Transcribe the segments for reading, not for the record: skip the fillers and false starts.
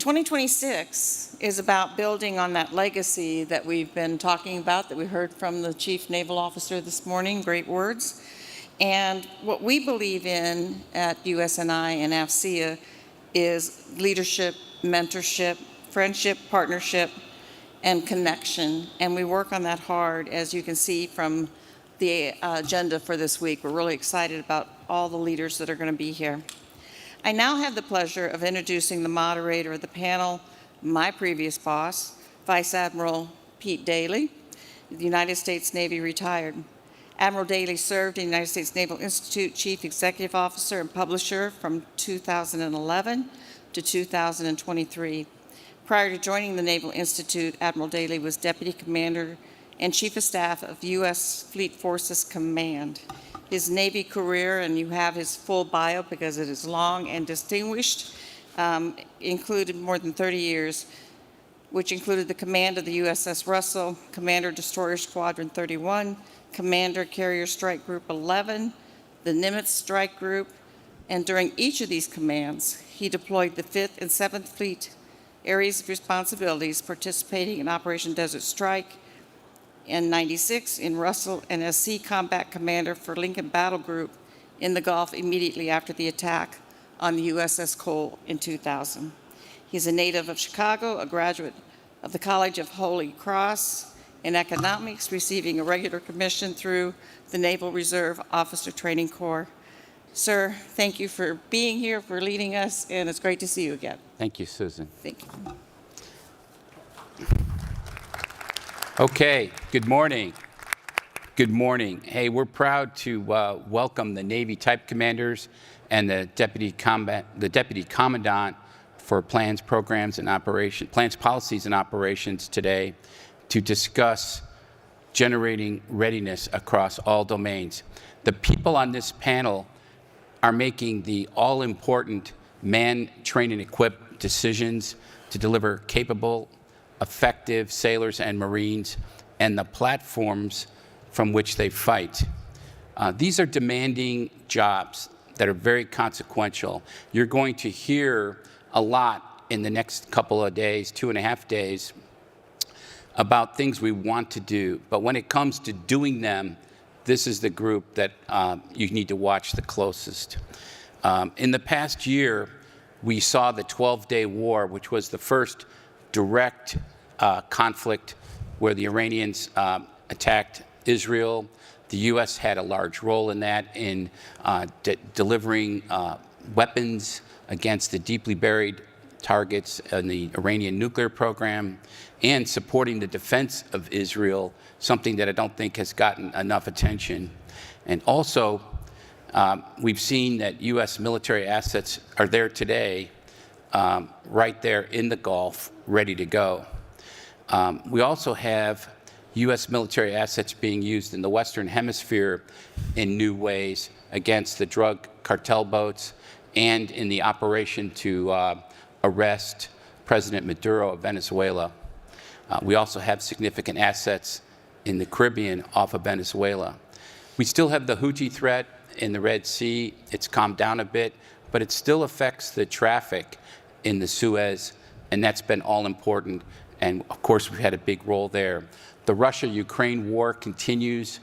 2026 is about building on that legacy that we've been talking about, that we heard from the Chief Naval Officer this morning, great words. And what we believe in at USNI and AFCEA is leadership, mentorship, friendship, partnership, and connection. And we work on that hard, as you can see from the agenda for this week. We're really excited about all the leaders that are going to be here. I now have the pleasure of introducing the moderator of the panel, my previous boss, Vice Admiral Pete Daly, the United States Navy retired. Admiral Daly served in the United States Naval Institute Chief Executive Officer and Publisher from 2011 to 2023. Prior to joining the Naval Institute, Admiral Daly was Deputy Commander and Chief of Staff of U.S. Fleet Forces Command. His Navy career, and you have his full bio because it is long and distinguished, included more than 30 years, which included the command of the USS Russell, Commander Destroyer Squadron 31, Commander Carrier Strike Group 11, the Nimitz Strike Group, and during each of these commands, he deployed the 5th and 7th Fleet areas of responsibilities, participating in Operation Desert Strike, in 96 in Russell, and as Sea Combat Commander for Lincoln Battle Group in the Gulf immediately after the attack on the USS Cole in 2000. He's a native of Chicago, a graduate of the College of Holy Cross in economics, receiving a regular commission through the Naval Reserve Officer Training Corps. Sir, thank you for being here, for leading us, and it's great to see you again. Thank you, Susan. Thank you. Okay, good morning. Good morning. Hey, we're proud to welcome the Navy Type Commanders and the Deputy Commandant for Plans, Programs, and Plans, Policies, and Operations today to discuss generating readiness across all domains. The people on this panel are making the all-important man, train, and equip decisions to deliver capable, effective sailors and Marines and the platforms from which they fight. These are demanding jobs that are very consequential. You're going to hear a lot in the next couple of days, 2.5 days, about things we want to do. But when it comes to doing them, this is the group that you need to watch the closest. In the past year, we saw the 12-day war, which was the first direct conflict where the Iranians attacked Israel. The U.S. had a large role in that, in delivering weapons against the deeply buried targets in the Iranian nuclear program and supporting the defense of Israel, something that I don't think has gotten enough attention. And also, we've seen that U.S. military assets are there today, right there in the Gulf, ready to go. We also have U.S. military assets being used in the Western Hemisphere in new ways against the drug cartel boats and in the operation to arrest President Maduro of Venezuela. We also have significant assets in the Caribbean off of Venezuela. We still have the Houthi threat in the Red Sea. It's calmed down a bit, but it still affects the traffic in the Suez, and that's been all important. And of course, we've had a big role there. The Russia-Ukraine war continues,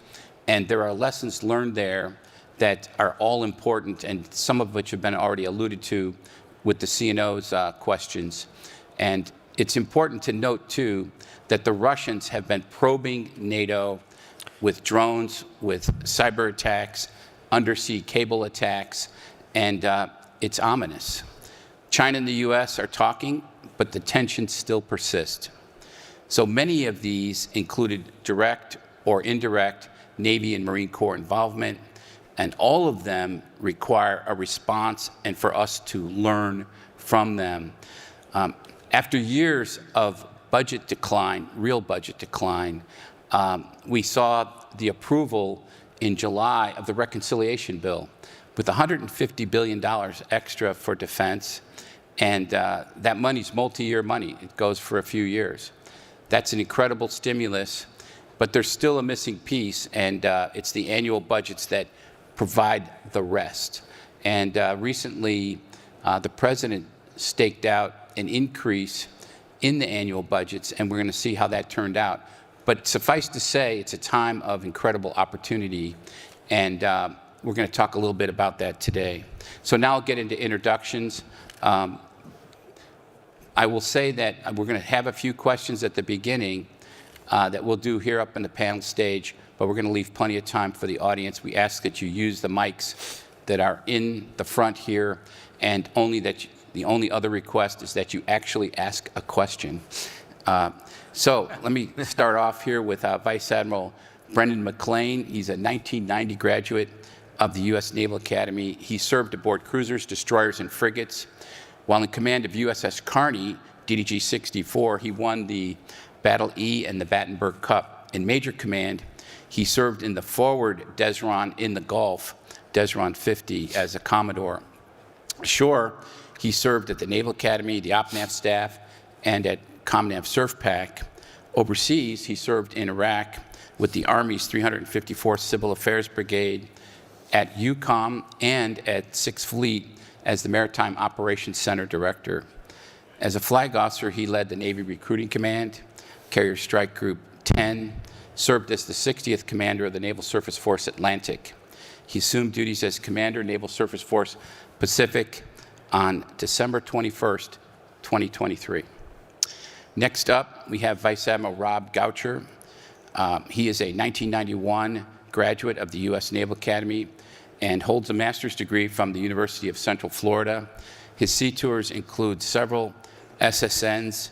and there are lessons learned there that are all important, and some of which have been already alluded to with the CNO's questions. And it's important to note, too, that the Russians have been probing NATO with drones, with cyber attacks, undersea cable attacks, and it's ominous. China and the U.S. are talking, but the tensions still persist. So many of these included direct or indirect Navy and Marine Corps involvement, and all of them require a response and for us to learn from them. After years of budget decline, real budget decline, we saw the approval in July of the reconciliation bill with $150 billion extra for defense, and that money's multi-year money. It goes for a few years. That's an incredible stimulus, but there's still a missing piece, and it's the annual budgets that provide the rest. And recently, the President staked out an increase in the annual budgets, and we're going to see how that turned out. But suffice to say, it's a time of incredible opportunity, and we're going to talk a little bit about that today. So now I'll get into introductions. I will say that we're going to have a few questions at the beginning that we'll do here up in the panel stage, but we're going to leave plenty of time for the audience. We ask that you use the mics that are in the front here, and the only other request is that you actually ask a question. So let me start off here with Vice Admiral Brendan McLean. He's a 1990 graduate of the U.S. Naval Academy. He served aboard cruisers, destroyers, and frigates. While in command of USS Kearney, DDG-64, he won the Battle E and the Battenberg Cup. In Major Command, he served in the forward Desron in the Gulf, Desron 50, as a Commodore. Ashore, he served at the Naval Academy, the OPNAV staff, and at ComNav SurfPac. Overseas, he served in Iraq with the Army's 354th Civil Affairs Brigade, at EUCOM, and at 6th Fleet as the Maritime Operations Center Director. As a flag officer, he led the Navy Recruiting Command, Carrier Strike Group 10, served as the 60th Commander of the Naval Surface Force Atlantic. He assumed duties as Commander, Naval Surface Force Pacific on December 21st, 2023. Next up, we have Vice Admiral Rob Goucher. He is a 1991 graduate of the U.S. Naval Academy and holds a master's degree from the University of Central Florida. His sea tours include several SSNs,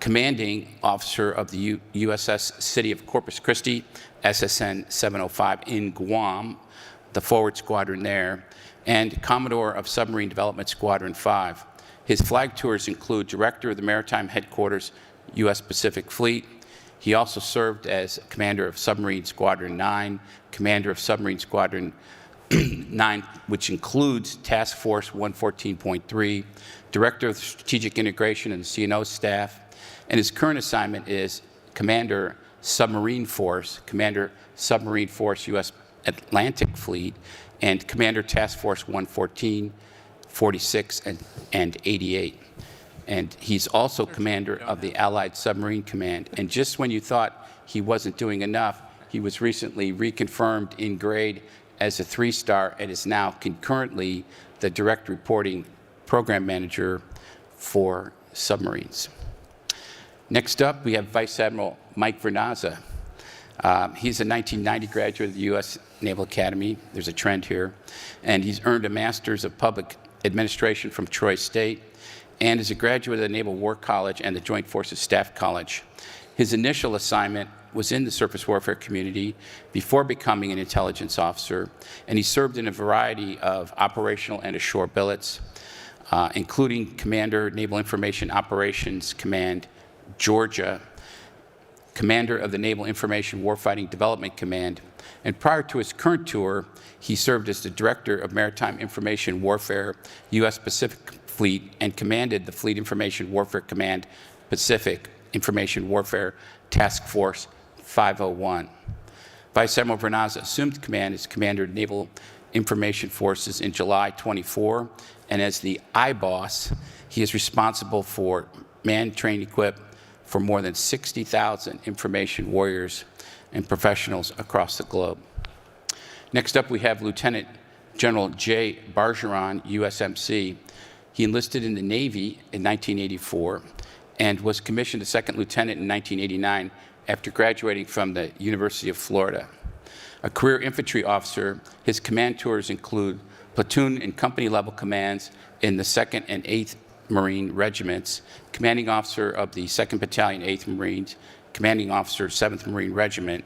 commanding officer of the USS City of Corpus Christi, SSN 705 in Guam, the forward squadron there, and Commodore of Submarine Development Squadron 5. His flag tours include Director of the Maritime Headquarters, U.S. Pacific Fleet. He also served as Commander of Submarine Squadron 9, Commander of Submarine Squadron 9, which includes Task Force 114.3, Director of Strategic Integration and the CNO staff, and his current assignment is Commander Submarine Force, Commander Submarine Force U.S. Atlantic Fleet, and Commander Task Force 114, 46, and 88. And he's also commander of the Allied Submarine Command. And just when you thought he wasn't doing enough, he was recently reconfirmed in grade as a 3-star and is now concurrently the direct reporting program manager for submarines. Next up, we have Vice Admiral Mike Vernazza. He's a 1990 graduate of the U.S. Naval Academy. There's a trend here. And he's earned a Master's of Public Administration from Troy State and is a graduate of the Naval War College and the Joint Forces Staff College. His initial assignment was in the surface warfare community before becoming an intelligence officer, and he served in a variety of operational and ashore billets, including Commander, Naval Information Operations Command, Georgia, Commander of the Naval Information Warfighting Development Command, and prior to his current tour, he served as the Director of Maritime Information Warfare, U.S. Pacific Fleet, and commanded the Fleet Information Warfare Command, Pacific Information Warfare Task Force 501. Vice Admiral Vernazza assumed command as Commander of Naval Information Forces in July 24, and as the IBOSS, he is responsible for manned, trained, equipped for more than 60,000 information warriors and professionals across the globe. Next up, we have Lieutenant General J. Bargeron, USMC. He enlisted in the Navy in 1984 and was commissioned a second lieutenant in 1989 after graduating from the University of Florida. A career infantry officer, his command tours include platoon and company level commands in the 2nd and 8th Marine Regiments, commanding officer of the 2nd Battalion, 8th Marines, commanding officer, 7th Marine Regiment,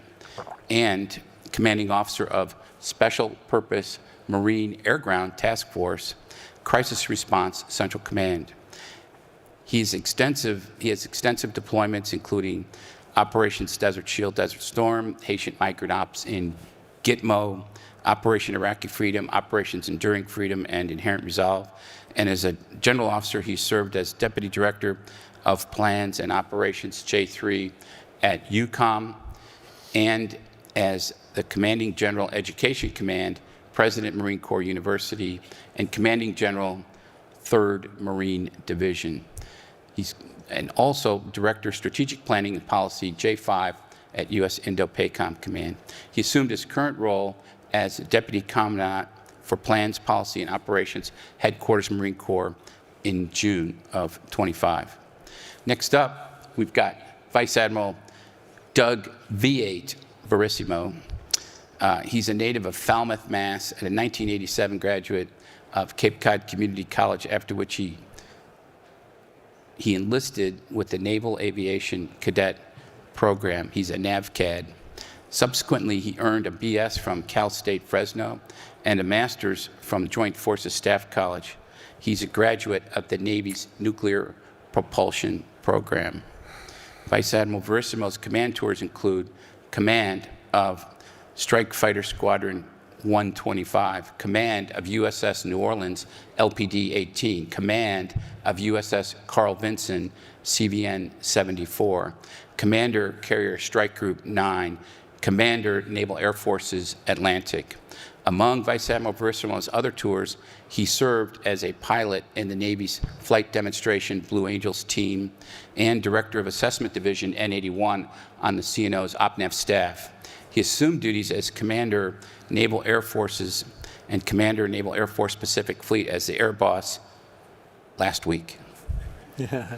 and commanding officer of Special Purpose Marine Air Ground Task Force, Crisis Response Central Command. He has extensive deployments, including Operations Desert Shield, Desert Storm, Haitian Migrant Ops in Gitmo, Operation Iraqi Freedom, Operations Enduring Freedom, and Inherent Resolve. And as a general officer, he served as Deputy Director of Plans and Operations J3 at EUCOM, and as the Commanding General Education Command, President Marine Corps University, and Commanding General 3rd Marine Division. He's and also Director of Strategic Planning and Policy, J5 at U.S. Indo-PACOM Command. He assumed his current role as Deputy Commandant for Plans, Policy, and Operations, Headquarters Marine Corps in June of 25. Next up, we've got Vice Admiral Doug V8 Verissimo. He's a native of Falmouth, Mass., and a 1987 graduate of Cape Cod Community College, after which he enlisted with the Naval Aviation Cadet Program. He's a NAVCAD. Subsequently, he earned a BS from Cal State Fresno and a master's from Joint Forces Staff College. He's a graduate of the Navy's Nuclear Propulsion Program. Vice Admiral Verissimo's command tours include command of Strike Fighter Squadron 125, command of USS New Orleans LPD-18, command of USS Carl Vinson CVN 74, Commander Carrier Strike Group 9, Commander Naval Air Forces Atlantic. Among Vice Admiral Verissimo's other tours, he served as a pilot in the Navy's Flight Demonstration Blue Angels team and Director of Assessment Division N81 on the CNO's OPNAV staff. He assumed duties as Commander Naval Air Forces and Commander Naval Air Force Pacific Fleet as the Air Boss last week. Yeah.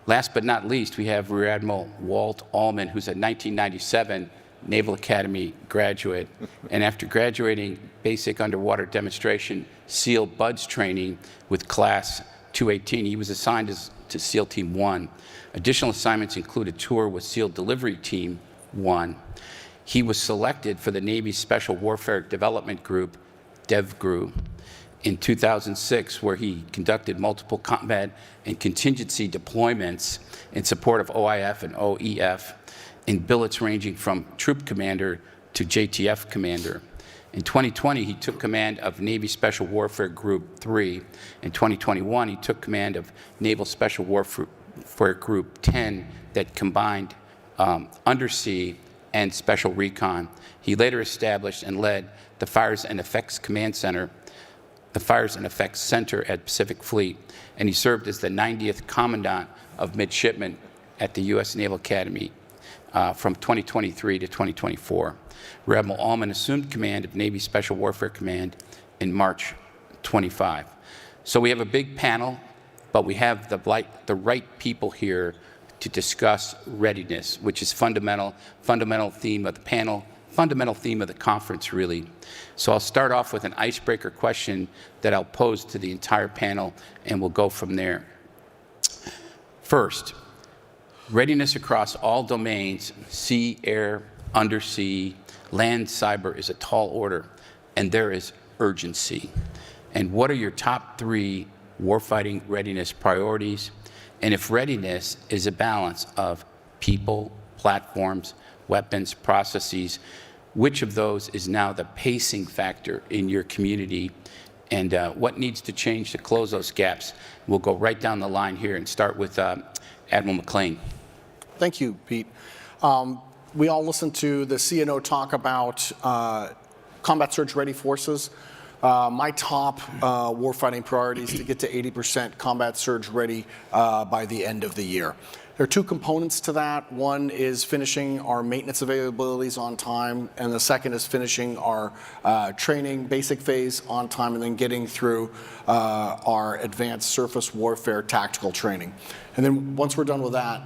Last but not least, we have Rear Admiral Walt Allman, who's a 1997 Naval Academy graduate, and after graduating basic underwater demonstration SEAL BUDS training with Class 218, he was assigned to SEAL Team 1. Additional assignments include a tour with SEAL Delivery Team 1. He was selected for the Navy's Special Warfare Development Group, DevGRU, in 2006, where he conducted multiple combat and contingency deployments in support of OIF and OEF in billets ranging from Troop Commander to JTF Commander. In 2020, he took command of Navy Special Warfare Group 3. In 2021, he took command of Naval Special Warfare Group 10 that combined undersea and special recon. He later established and led the Fires and Effects Command Center, the Fires and Effects Center at Pacific Fleet, and he served as the 90th Commandant of Midshipmen at the U.S. Naval Academy from 2023 to 2024. Rear Admiral Allman assumed command of Navy Special Warfare Command in March 25. So we have a big panel, but we have the right people here to discuss readiness, which is fundamental theme of the panel, fundamental theme of the conference, really. So I'll start off with an icebreaker question that I'll pose to the entire panel, and we'll go from there. First, readiness across all domains, sea, air, undersea, land, cyber, is a tall order, and there is urgency. And what are your top 3 warfighting readiness priorities? And if readiness is a balance of people, platforms, weapons, processes, which of those is now the pacing factor in your community, and what needs to change to close those gaps? We'll go right down the line here and start with Admiral McLean. Thank you, Pete. We all listened to the CNO talk about combat surge ready forces. My top warfighting priority is to get to 80% combat surge ready by the end of the year. There are 2 components to that. One is finishing our maintenance availabilities on time, and the second is finishing our training basic phase on time, and then getting through our advanced surface warfare tactical training. And then once we're done with that,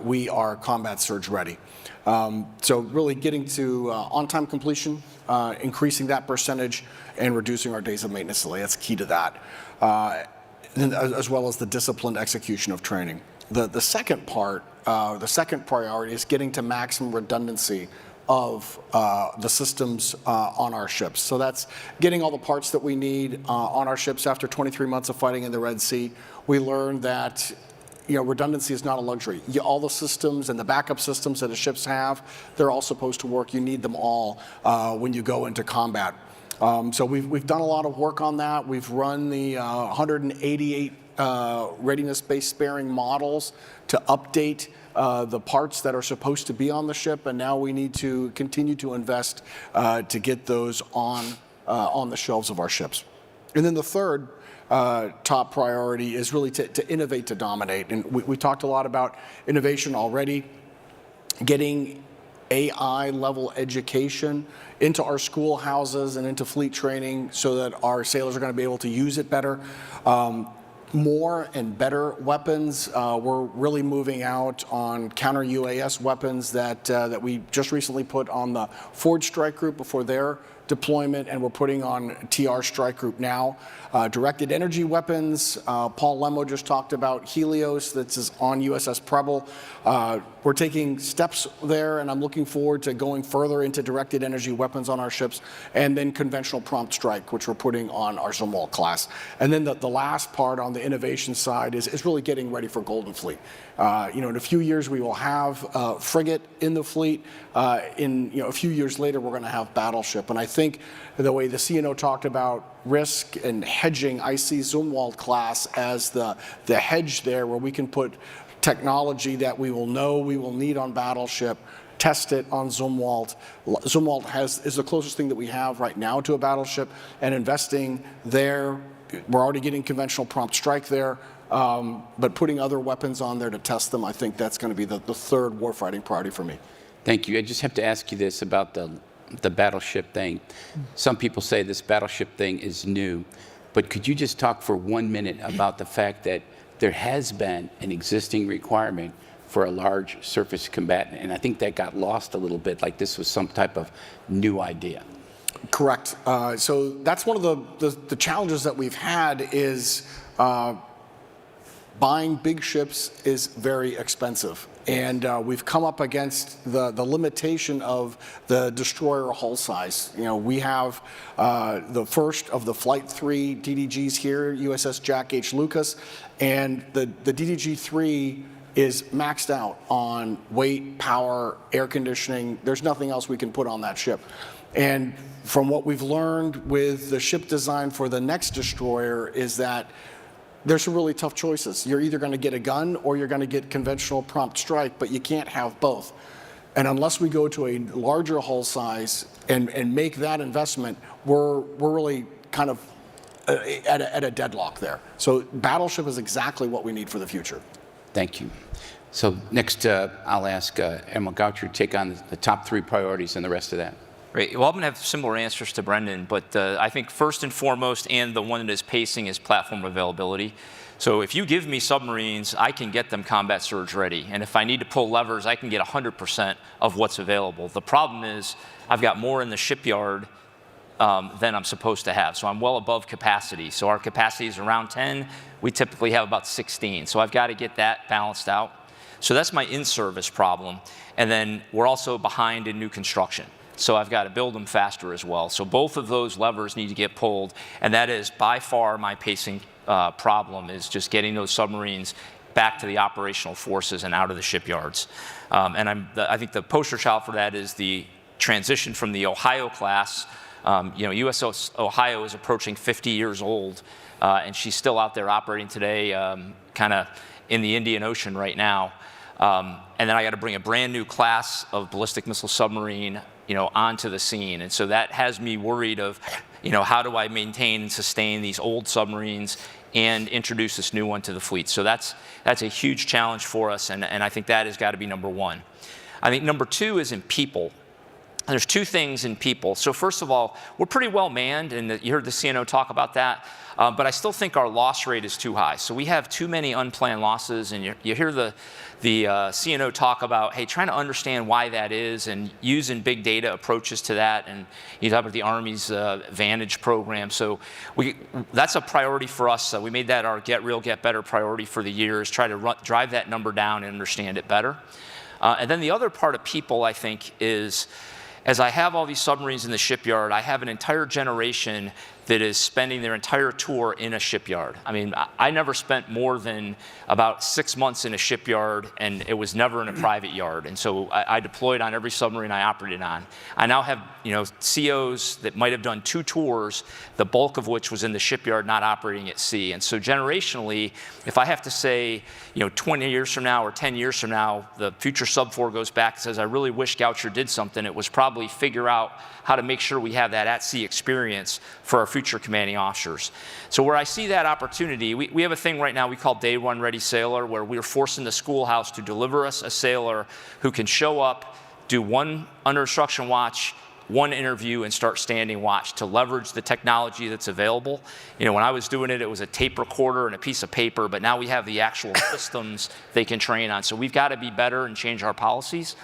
we are combat surge ready. So really getting to on-time completion, increasing that percentage, and reducing our days of maintenance delay. That's key to that, as well as the disciplined execution of training. The second part, the second priority is getting to maximum redundancy of the systems on our ships. So that's getting all the parts that we need on our ships. After 23 months of fighting in the Red Sea, we learned that redundancy is not a luxury. All the systems and the backup systems that the ships have, they're all supposed to work. You need them all when you go into combat. So we've done a lot of work on that. We've run the 188 readiness-based sparing models to update the parts that are supposed to be on the ship, and now we need to continue to invest to get those on the shelves of our ships. And then the third top priority is really to innovate to dominate. And we talked a lot about innovation already, getting AI level education into our schoolhouses and into fleet training so that our sailors are going to be able to use it better. More and better weapons. We're really moving out on counter UAS weapons that we just recently put on the Ford Strike Group before their deployment, and we're putting on TR Strike Group now. Directed energy weapons, Paul Lemo just talked about Helios, that's on USS Preble. We're taking steps there, and I'm looking forward to going further into directed energy weapons on our ships, and then conventional prompt strike, which we're putting on our Zumwalt class. And then the last part on the innovation side is really getting ready for Golden Fleet. In a few years we will have frigate in the fleet. In a few years later we're going to have battleship. And I think the way the CNO talked about risk and hedging, I see Zumwalt class as the hedge there, where we can put technology that we will know we will need on battleship, test it on Zumwalt. Zumwalt is the closest thing that we have right now to a battleship, and investing there, we're already getting conventional prompt strike there, but putting other weapons on there to test them, I think that's going to be the third warfighting priority for me. Thank you. I just have to ask you this about the battleship thing. Some people say this battleship thing is new, but could you just talk for 1 minute about the fact that there has been an existing requirement for a large surface combatant, and I think that got lost a little bit, like this was some type of new idea. Correct. So that's one of the challenges that we've had is buying big ships is very expensive. And we've come up against the limitation of the destroyer hull size. We have the first of the Flight 3 DDGs here, USS Jack H. Lucas, and the DDG-3 is maxed out on weight, power, air conditioning. There's nothing else we can put on that ship. And from what we've learned with the ship design for the next destroyer is that there's some really tough choices. You're either going to get a gun or you're going to get conventional prompt strike, but you can't have both. And unless we go to a larger hull size and make that investment, we're really kind of at a deadlock there. So battleship is exactly what we need for the future. Thank you. So next, I'll ask Admiral Goucher to take on the top 3 priorities and the rest of that. Great. Well, I'm going to have similar answers to Brendan, but I think first and foremost, and the one that is pacing, is platform availability. So if you give me submarines, I can get them combat surge ready. And if I need to pull levers, I can get 100% of what's available. The problem is I've got more in the shipyard than I'm supposed to have. So I'm well above capacity. So our capacity is around 10. We typically have about 16. So I've got to get that balanced out. So that's my in-service problem. And then we're also behind in new construction. So I've got to build them faster as well. So both of those levers need to get pulled, and that is by far my pacing problem, is just getting those submarines back to the operational forces and out of the shipyards. And I think the poster child for that is the transition from the Ohio class. USS Ohio is approaching 50 years old, and she's still out there operating today, kind of in the Indian Ocean right now. And then I got to bring a brand new class of ballistic missile submarine onto the scene. And so that has me worried of, how do I maintain and sustain these old submarines and introduce this new one to the fleet? So that's a huge challenge for us, and I think that has got to be number 1. I think number 2 is in people. There's 2 things in people. So first of all, we're pretty well manned, and you heard the CNO talk about that, but I still think our loss rate is too high. So we have too many unplanned losses, and you hear the CNO talk about, hey, trying to understand why that is and using big data approaches to that, and you talk about the Army's Vantage program. So that's a priority for us. We made that our Get Real, Get Better priority for the year, is try to drive that number down and understand it better. And then the other part of people, I think, is as I have all these submarines in the shipyard, I have an entire generation that is spending their entire tour in a shipyard. I mean, I never spent more than about 6 months in a shipyard, and it was never in a private yard. And so I deployed on every submarine I operated on. I now have, COs that might have done 2 tours, the bulk of which was in the shipyard, not operating at sea. And so generationally, if I have to say, 20 years from now or 10 years from now, the future Sub 4 goes back and says, I really wish Goucher did something, it was probably figure out how to make sure we have that at-sea experience for our future future commanding officers. So where I see that opportunity, we have a thing right now we call Day One Ready Sailor, where we're forcing the schoolhouse to deliver us a sailor who can show up, do one under instruction watch, one interview, and start standing watch to leverage the technology that's available. You know, when I was doing it, it was a tape recorder and a piece of paper, but now we have the actual systems they can train on. So we've got to be better and change our policies.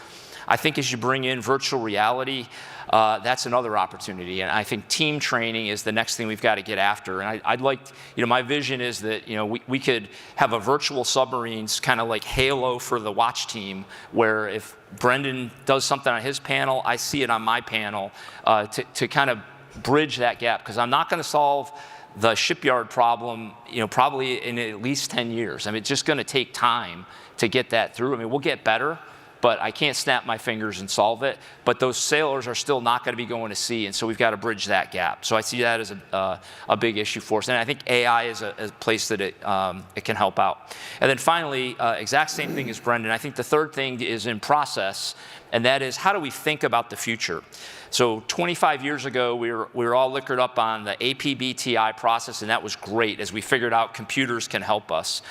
I think as you bring in virtual reality, that's another opportunity. And I think team training is the next thing we've got to get after. And I'd like, you know, my vision is that, you know, we could have a virtual submarines kind of like Halo for the watch team, where if Brendan does something on his panel, I see it on my panel, to kind of bridge that gap. Because I'm not going to solve the shipyard problem, you know, probably in at least 10 years. I mean, it's just going to take time to get that through. I mean, we'll get better, but I can't snap my fingers and solve it. But those sailors are still not going to be going to sea, and so we've got to bridge that gap. So I see that as a big issue for us. And I think AI is a place that it can help out. And then finally, exact same thing as Brendan, I think the third thing is in process, and that is how do we think about the future? So 25 years ago, we were all liquored up on the APBTI process, and that was great as we figured out computers can help us.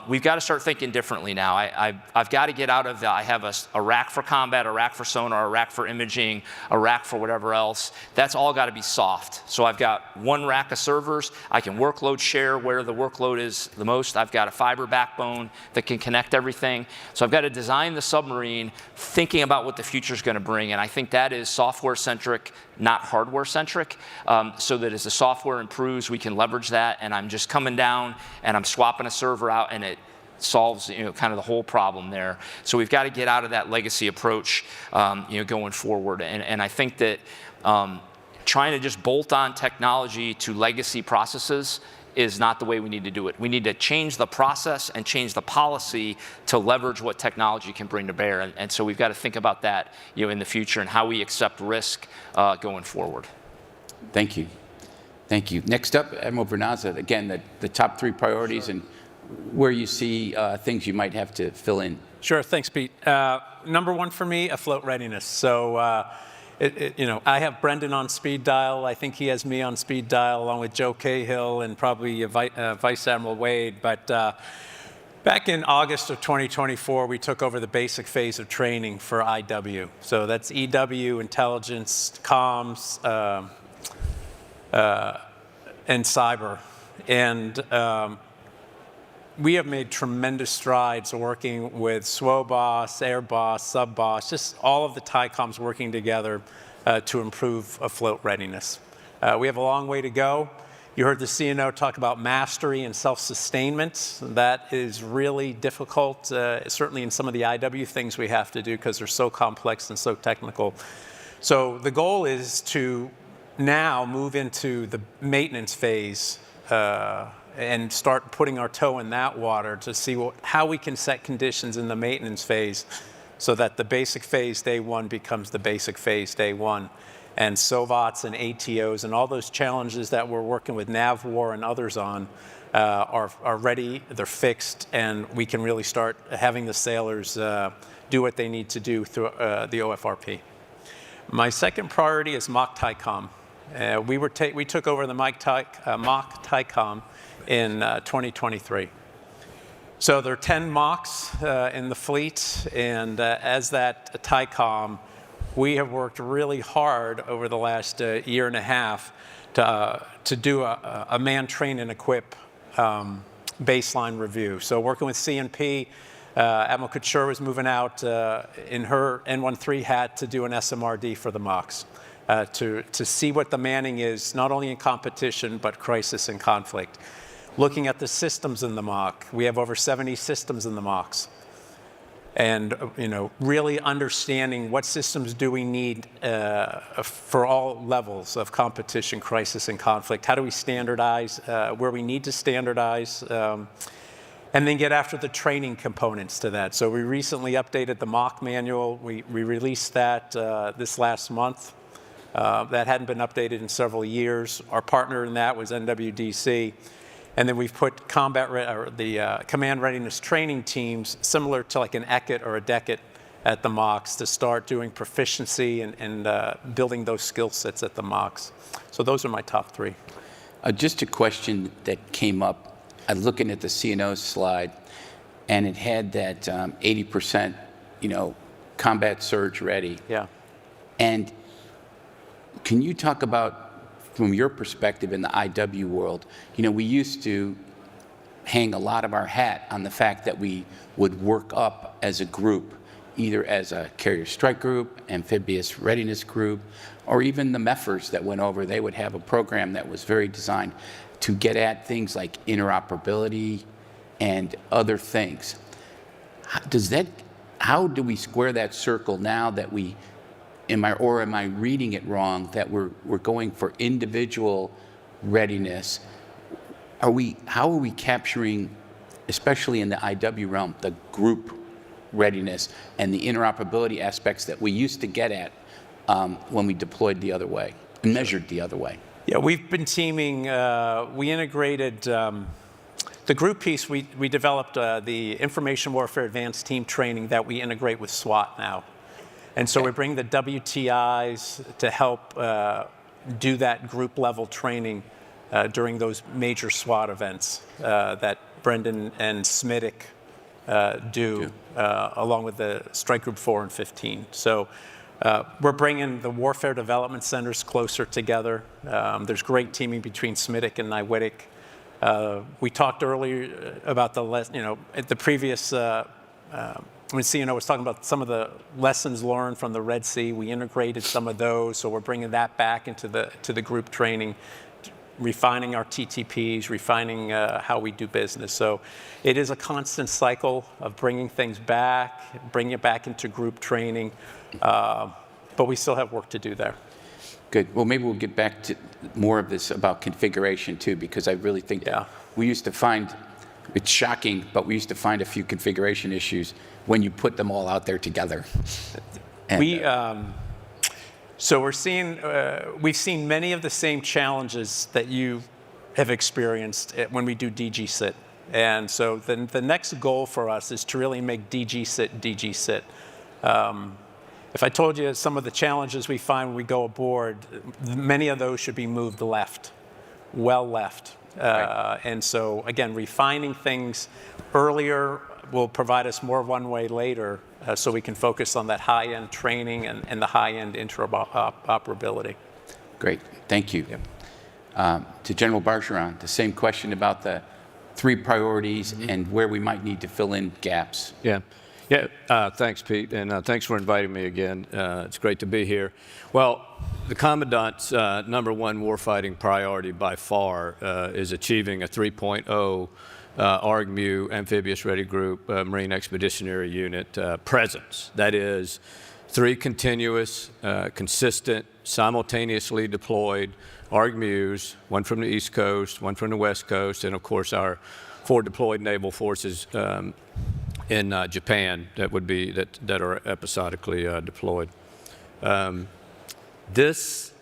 We've got to start thinking differently now. I've got to get out of I have a rack for combat, a rack for sonar, a rack for imaging, a rack for whatever else. That's all got to be soft. So I've got one rack of servers. I can workload share where the workload is the most. I've got a fiber backbone that can connect everything. So I've got to design the submarine thinking about what the future is going to bring. And I think that is software-centric, not hardware-centric, so that as the software improves, we can leverage that. And I'm just coming down and I'm swapping a server out, and it solves, you know, kind of the whole problem there. So we've got to get out of that legacy approach, you know, going forward. And I think that trying to just bolt on technology to legacy processes is not the way we need to do it. We need to change the process and change the policy to leverage what technology can bring to bear. And so we've got to think about that, you know, in the future and how we accept risk going forward. Thank you. Thank you. Next up, Admiral Vernaza, again, the top three priorities and where you see things you might have to fill in. Sure, thanks, Pete. Number one for me, afloat readiness. So, you know, I have Brendan on speed dial. I think he has me on speed dial, along with Joe Cahill and probably Vice Admiral Wade. But back in August of 2024, we took over the basic phase of training for IW. So that's EW, intelligence, comms, and cyber. And we have made tremendous strides working with SWOBOS, AirBoss, SubBoss, just all of the TICOMs working together to improve afloat readiness. We have a long way to go. You heard the CNO talk about mastery and self-sustainment. That is really difficult, certainly in some of the IW things we have to do because they're so complex and so technical. So the goal is to now move into the maintenance phase and start putting our toe in that water to see how we can set conditions in the maintenance phase so that the basic phase day one becomes the basic phase day one. And SOVOTs and ATOs and all those challenges that we're working with NAVWAR and others on are ready, they're fixed, and we can really start having the sailors do what they need to do through the OFRP. My second priority is mock TICOM. We took over the mock TICOM in 2023. So there are 10 mocks in the fleet, and as that TICOM, we have worked really hard over the last year and a half to do a man train and equip baseline review. So working with CNP, Admiral Couture was moving out in her N13 hat to do an SMRD for the mocks. To see what the manning is, not only in competition, but crisis and conflict. Looking at the systems in the mock, we have over 70 systems in the mocks. And, you know, really understanding what systems do we need for all levels of competition, crisis, and conflict. How do we standardize where we need to standardize? And then get after the training components to that. So we recently updated the mock manual. We released that this last month. That hadn't been updated in several years. Our partner in that was NWDC. And then we've put command readiness training teams similar to like an ECIT or a DECIT at the mocks to start doing proficiency and building those skill sets at the mocks. So those are my top 3. Just a question that came up. I'm looking at the CNO slide, and it had that 80%, combat surge ready. Yeah. And can you talk about, from your perspective in the IW world, we used to hang a lot of our hat on the fact that we would work up as a group, either as a carrier strike group, amphibious readiness group, or even the MEFers that went over. They would have a program that was very designed to get at things like interoperability and other things. How do we square that circle now that am I reading it wrong, that we're going for individual readiness? How are we capturing, especially in the IW realm, the group readiness and the interoperability aspects that we used to get at when we deployed the other way and measured the other way? Yeah, we've been teaming. We integrated the group piece. We developed the information warfare advanced team training that we integrate with SWAT now. And so we bring the WTIs to help do that group level training during those major SWAT events that Brendan and SMITIC do, along with the Strike Group 4 and 15. So we're bringing the warfare development centers closer together. There's great teaming between SMITIC and NIWITIC. We talked earlier about at the previous, when CNO was talking about some of the lessons learned from the Red Sea. We integrated some of those, so we're bringing that back into the group training, refining our TTPs, refining how we do business. So it is a constant cycle of bringing things back, bringing it back into group training, but we still have work to do there. Good. Well, maybe we'll get back to more of this about configuration too, because I really think we used to find, it's shocking, but we used to find a few configuration issues when you put them all out there together. And, so we've seen many of the same challenges that you have experienced when we do DG-SIT. And so the next goal for us is to really make DG-SIT DG-SIT. If I told you some of the challenges we find when we go aboard, many of those should be moved left, well left. Right. And so again, refining things earlier will provide us more runway later, so we can focus on that high-end training and the high-end interoperability. Great, thank you. To General Bergeron, the same question about the 3 priorities and where we might need to fill in gaps. Thanks, Pete, and thanks for inviting me again. It's great to be here. Well, the Commandant's #1 warfighting priority by far is achieving a 3.0 ARGMU Amphibious Ready Group Marine Expeditionary Unit presence. That is 3 continuous, consistent, simultaneously deployed ARGMUs, 1 from the East Coast, 1 from the West Coast, and of course our 4 deployed naval forces in Japan that are episodically deployed. This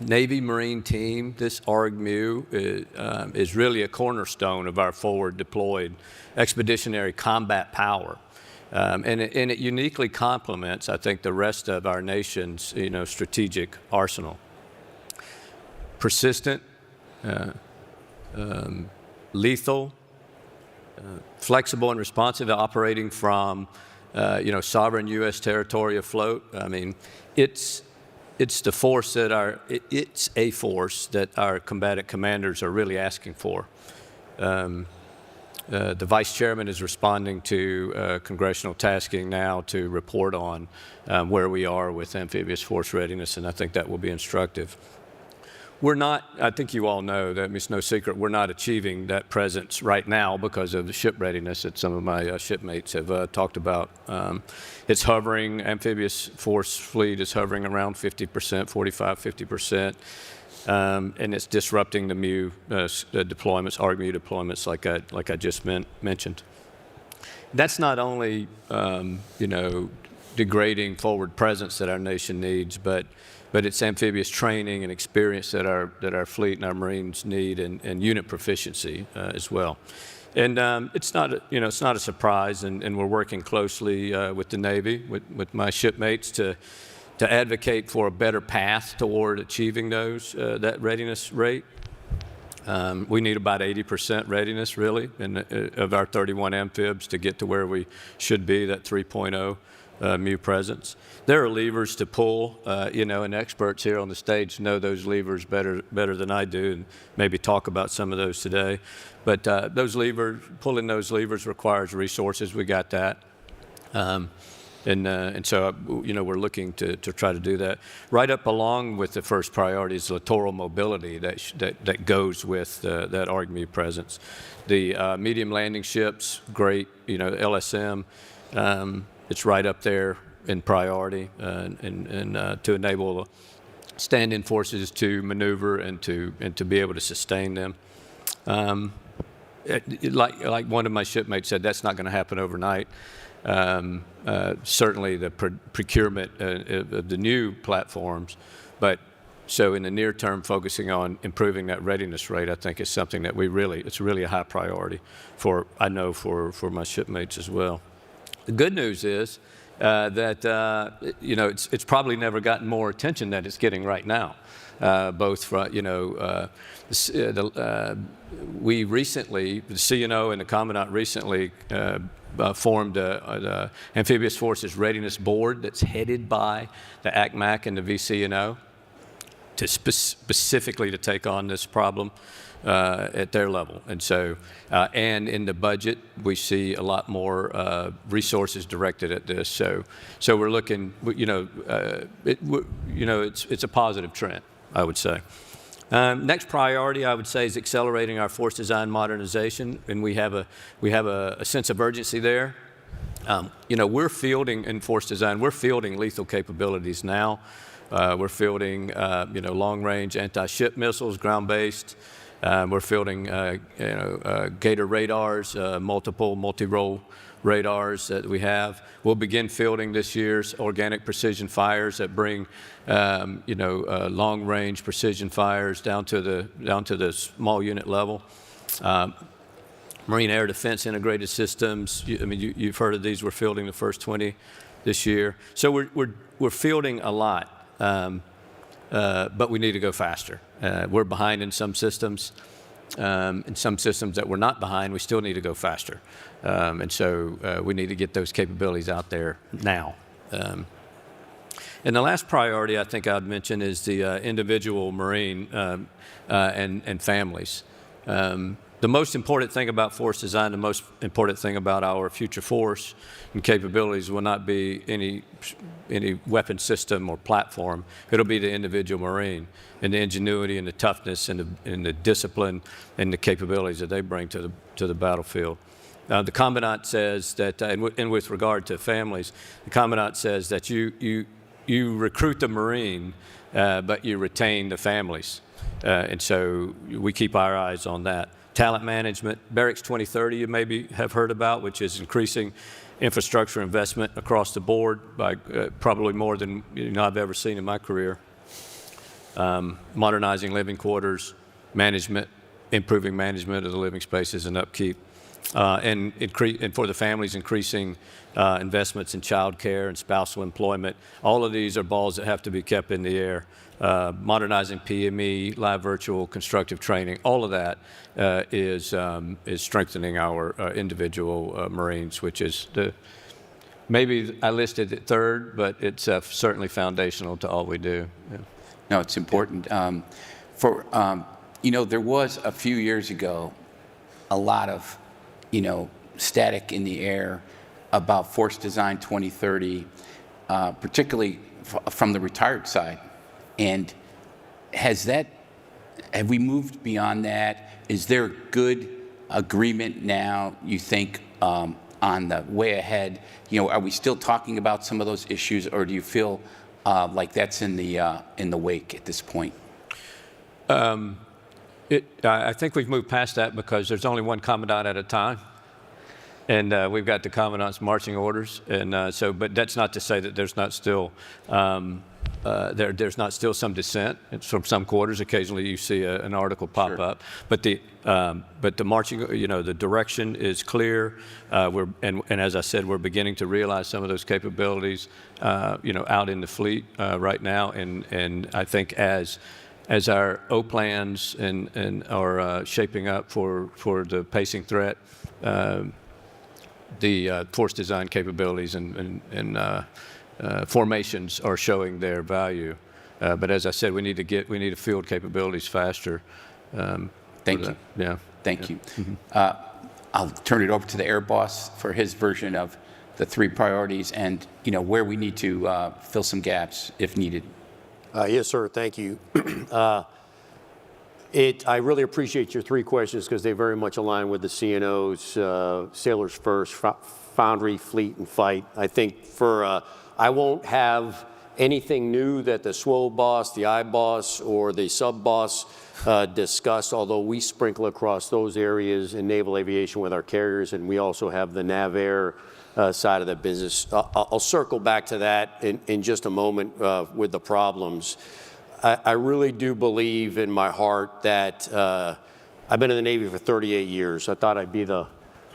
Navy Marine team, this ARGMU, is really a cornerstone of our forward deployed expeditionary combat power. And it uniquely complements, I think, the rest of our nation's strategic arsenal. Persistent, lethal, flexible and responsive, operating from sovereign U.S. territory afloat. I mean, it's a force that our combatant commanders are really asking for. The Vice Chairman is responding to congressional tasking now to report on where we are with amphibious force readiness, and I think that will be instructive. We're not, I think you all know, that it's no secret, we're not achieving that presence right now because of the ship readiness that some of my shipmates have talked about. It's hovering, amphibious force fleet is hovering around 50%, 45, 50%, and it's disrupting the MU deployments, ARGMU deployments like I just mentioned. That's not only, degrading forward presence that our nation needs, but it's amphibious training and experience that our fleet and our Marines need, and unit proficiency as well. And it's not, it's not a surprise, and we're working closely with the Navy, with my shipmates to advocate for a better path toward achieving that readiness rate. We need about 80% readiness, really, of our 31 amphibs to get to where we should be, that 3.0 MU presence. There are levers to pull, and experts here on the stage know those levers better than I do, and maybe talk about some of those today. But pulling those levers requires resources. We got that. And so, we're looking to try to do that. Right up along with the first priority is littoral mobility that goes with that ARGMU presence. The medium landing ships, great, LSM, it's right up there in priority and to enable stand-in forces to maneuver and to be able to sustain them. Like one of my shipmates said, that's not going to happen overnight. Certainly the procurement of the new platforms, but so in the near term, focusing on improving that readiness rate, I think is something that it's really a high priority for my shipmates as well. The good news is that it's probably never gotten more attention than it's getting right now. Both from we recently, the CNO and the Commandant recently formed the Amphibious Forces Readiness Board that's headed by the ACMAC and the VCNO to specifically to take on this problem at their level. And so, and in the budget, we see a lot more resources directed at this. So we're looking, it's a positive trend, I would say. Next priority, I would say, is accelerating our force design modernization, and we have a sense of urgency there. We're fielding in force design. We're fielding lethal capabilities now. We're fielding, long-range anti-ship missiles, ground-based. We're fielding, Gator radars, multi-role radars that we have. We'll begin fielding this year's organic precision fires that bring, long-range precision fires down to the small unit level. Marine Air Defense Integrated Systems. You've heard of these. We're fielding the first 20 this year. So we're fielding a lot, but we need to go faster. We're behind in some systems. In some systems that we're not behind, we still need to go faster. And so we need to get those capabilities out there now. And the last priority I think I'd mention is the individual Marine and families. The most important thing about force design, the most important thing about our future force and capabilities will not be any weapon system or platform. It'll be the individual Marine and the ingenuity and the toughness and the discipline and the capabilities that they bring to the battlefield. The Commandant says that, and with regard to families, the Commandant says that you recruit the Marine, but you retain the families. And so we keep our eyes on that. Talent management, Barracks 2030 you maybe have heard about, which is increasing infrastructure investment across the board by probably more than I've ever seen in my career. Modernizing living quarters, management, improving management of the living spaces and upkeep. And for the families, increasing investments in child care and spousal employment. All of these are balls that have to be kept in the air. Modernizing PME, live virtual, constructive training, all of that is strengthening our individual Marines, which is maybe I listed it third, but it's certainly foundational to all we do. Yeah. No, it's important. There was a few years ago a lot of, static in the air about Force Design 2030, particularly from the retired side. And have we moved beyond that? Is there good agreement now, you think, on the way ahead? Are we still talking about some of those issues, or do you feel like that's in the wake at this point? I think we've moved past that because there's only one Commandant at a time. And we've got the Commandant's marching orders. And but that's not to say that there's not still there's not still some dissent. It's from some quarters. Occasionally you see an article pop up, but the marching, the direction is clear. And as I said, we're beginning to realize some of those capabilities, out in the fleet right now. And I think as our O plans and are shaping up for the pacing threat, the force design capabilities and formations are showing their value. But as I said, we need to field capabilities faster. Thank you. Yeah. Thank you. I'll turn it over to the Air Boss for his version of the 3 priorities and where we need to fill some gaps if needed. Yes, sir. Thank you. I really appreciate your 3 questions because they very much align with the CNO's Sailors First, Foundry, Fleet, and Fight. I think I won't have anything new that the SWO boss, the I-boss, or the sub-boss discuss, although we sprinkle across those areas in naval aviation with our carriers, and we also have the NavAir side of the business. I'll circle back to that in just a moment with the problems. I really do believe in my heart that I've been in the Navy for 38 years. I thought I'd be the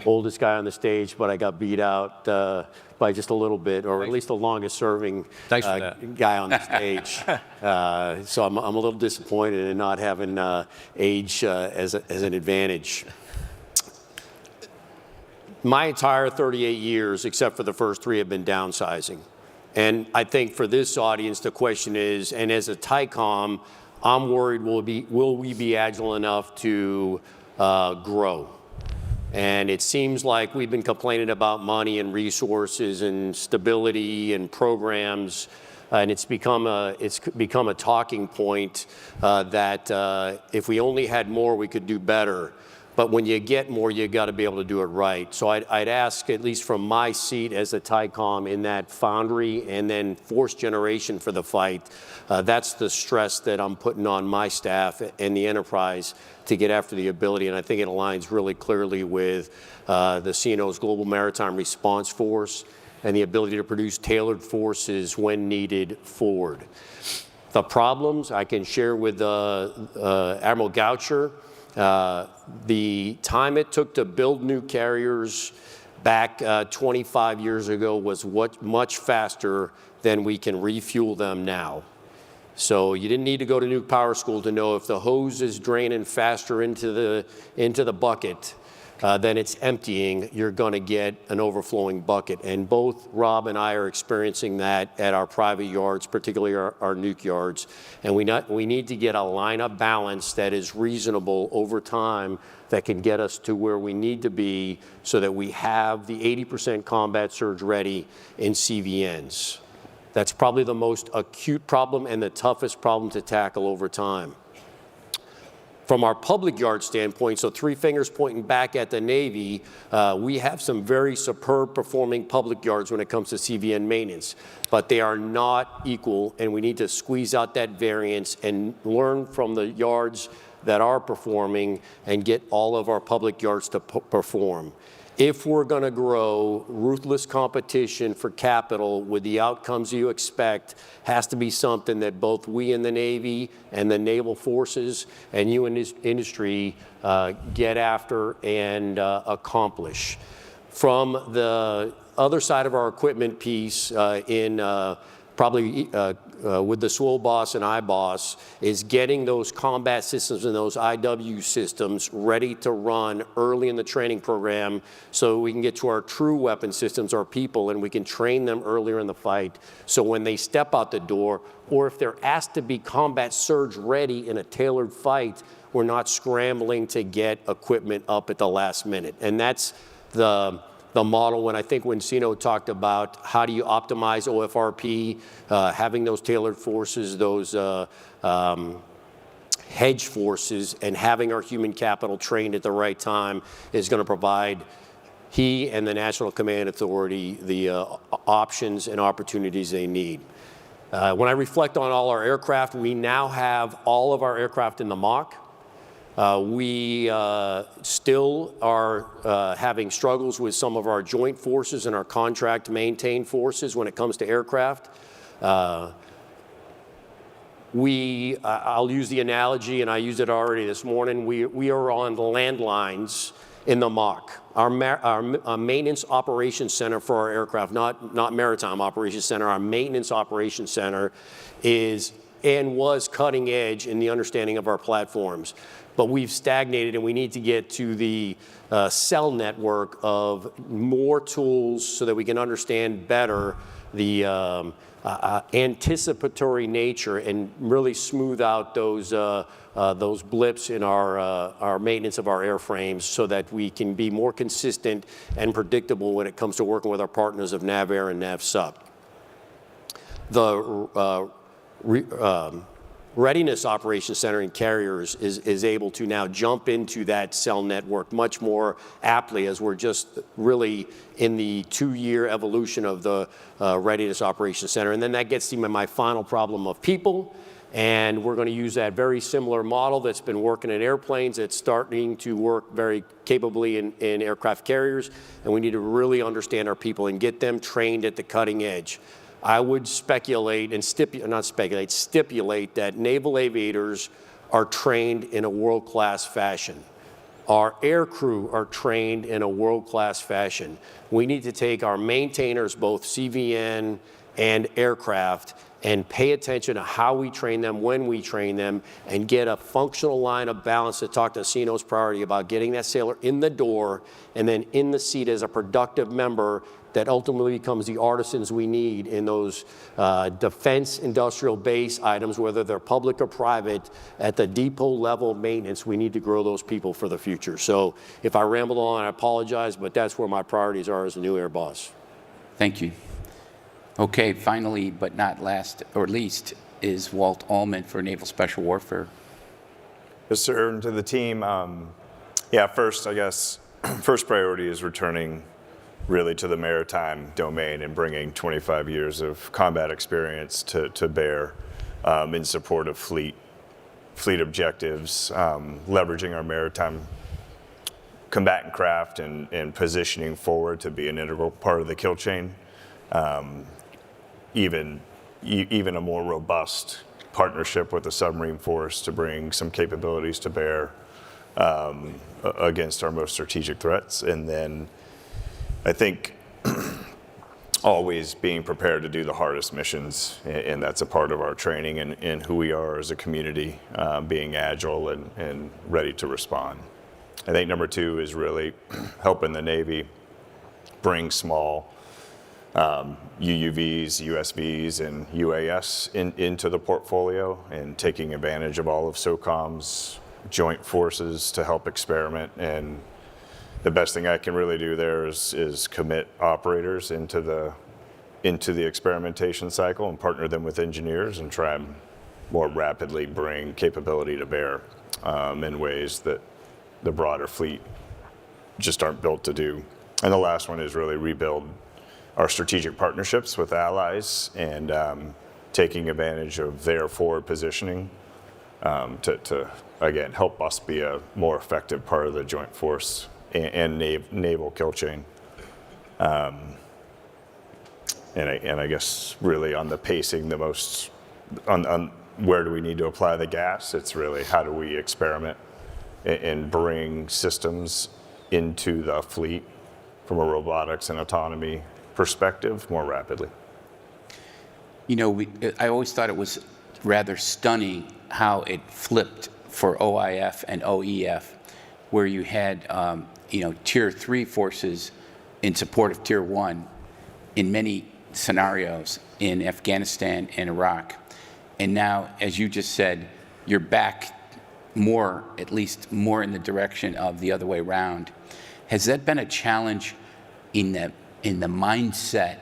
oldest guy on the stage, but I got beat out by just a little bit, or at least the longest serving guy on the stage. So I'm a little disappointed in not having age as an advantage. My entire 38 years, except for the first 3, have been downsizing. And I think for this audience, the question is, and as a TICOM, I'm worried, will we be agile enough to grow? And it seems like we've been complaining about money and resources and stability and programs, and it's become a talking point that if we only had more, we could do better. But when you get more, you got to be able to do it right. So I'd ask, at least from my seat as a TICOM in that foundry and then force generation for the fight, that's the stress that I'm putting on my staff and the enterprise to get after the ability. And I think it aligns really clearly with the CNO's Global Maritime Response Force and the ability to produce tailored forces when needed forward. The problems I can share with Admiral Goucher. The time it took to build new carriers back 25 years ago was much faster than we can refuel them now. So you didn't need to go to nuke power school to know if the hose is draining faster into the bucket than it's emptying, you're going to get an overflowing bucket. And both Rob and I are experiencing that at our private yards, particularly our nuke yards. And we need to get a lineup balance that is reasonable over time that can get us to where we need to be so that we have the 80% combat surge ready in CVNs. That's probably the most acute problem and the toughest problem to tackle over time. From our public yard standpoint, so 3 fingers pointing back at the Navy, we have some very superb performing public yards when it comes to CVN maintenance, but they are not equal, and we need to squeeze out that variance and learn from the yards that are performing and get all of our public yards to perform. If we're going to grow, ruthless competition for capital with the outcomes you expect has to be something that both we in the Navy and the naval forces and you in this industry get after and accomplish. From the other side of our equipment piece probably with the SWO boss and I-boss is getting those combat systems and those IW systems ready to run early in the training program so we can get to our true weapon systems, our people, and we can train them earlier in the fight. So when they step out the door, or if they're asked to be combat surge ready in a tailored fight, we're not scrambling to get equipment up at the last minute. And that's the model when Sino talked about how do you optimize OFRP, having those tailored forces, those hedge forces, and having our human capital trained at the right time is going to provide he and the National Command Authority the options and opportunities they need. When I reflect on all our aircraft, we now have all of our aircraft in the mock. We still are having struggles with some of our joint forces and our contract maintained forces when it comes to aircraft. I'll use the analogy, and I used it already this morning. We are on landlines in the mock. Our maintenance operations center for our aircraft, not maritime operations center, our maintenance operations center is and was cutting edge in the understanding of our platforms. But we've stagnated, and we need to get to the cell network of more tools so that we can understand better the anticipatory nature and really smooth out those blips in our maintenance of our airframes so that we can be more consistent and predictable when it comes to working with our partners of NavAir and NavSub. The Readiness Operations Center in carriers is able to now jump into that cell network much more aptly, as we're just really in the 2-year evolution of the Readiness Operations Center. And then that gets to my final problem of people. And we're going to use that very similar model that's been working in airplanes. It's starting to work very capably in aircraft carriers. And we need to really understand our people and get them trained at the cutting edge. I would speculate and stipulate that naval aviators are trained in a world-class fashion. Our air crew are trained in a world-class fashion. We need to take our maintainers, both CVN and aircraft, and pay attention to how we train them, when we train them, and get a functional line of balance to talk to Sino's priority about getting that sailor in the door and then in the seat as a productive member that ultimately becomes the artisans we need in those defense industrial base items, whether they're public or private, at the depot level maintenance. We need to grow those people for the future. So if I rambled on, I apologize, but that's where my priorities are as a new Air boss. Thank you. Okay, finally, but not last or least, is Walt Allman for Naval Special Warfare. Yes, sir, and to the team, first, I guess, first priority is returning really to the maritime domain and bringing 25 years of combat experience to bear in support of fleet objectives, leveraging our maritime combatant craft and positioning forward to be an integral part of the kill chain. Even a more robust partnership with the submarine force to bring some capabilities to bear against our most strategic threats. And then I think always being prepared to do the hardest missions, and that's a part of our training and who we are as a community, being agile and ready to respond. I think number 2 is really helping the Navy bring small UUVs, USVs, and UAS into the portfolio and taking advantage of all of SOCOM's joint forces to help experiment. And the best thing I can really do there is commit operators into the experimentation cycle and partner them with engineers and try and more rapidly bring capability to bear in ways that the broader fleet just aren't built to do. And the last one is really rebuild our strategic partnerships with allies and taking advantage of their forward positioning to again, help us be a more effective part of the joint force and naval kill chain. And I guess really on the pacing, the most, on where do we need to apply the gas, it's really how do we experiment and bring systems into the fleet from a robotics and autonomy perspective more rapidly. You know, I always thought it was rather stunning how it flipped for OIF and OEF, where you had, Tier 3 forces in support of Tier 1 in many scenarios in Afghanistan and Iraq. And now, as you just said, you're back more, at least more in the direction of the other way around. Has that been a challenge in the mindset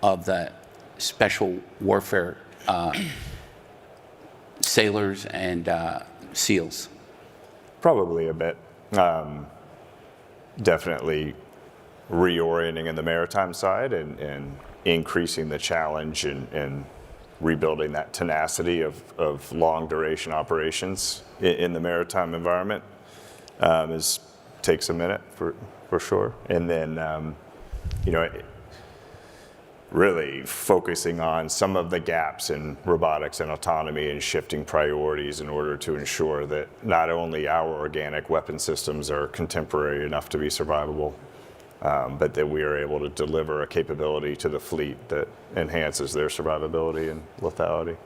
of the special warfare sailors and SEALs? Probably a bit. Definitely reorienting in the maritime side and increasing the challenge and rebuilding that tenacity of long duration operations in the maritime environment takes a minute for sure. And then, really focusing on some of the gaps in robotics and autonomy and shifting priorities in order to ensure that not only our organic weapon systems are contemporary enough to be survivable, but that we are able to deliver a capability to the fleet that enhances their survivability and lethality.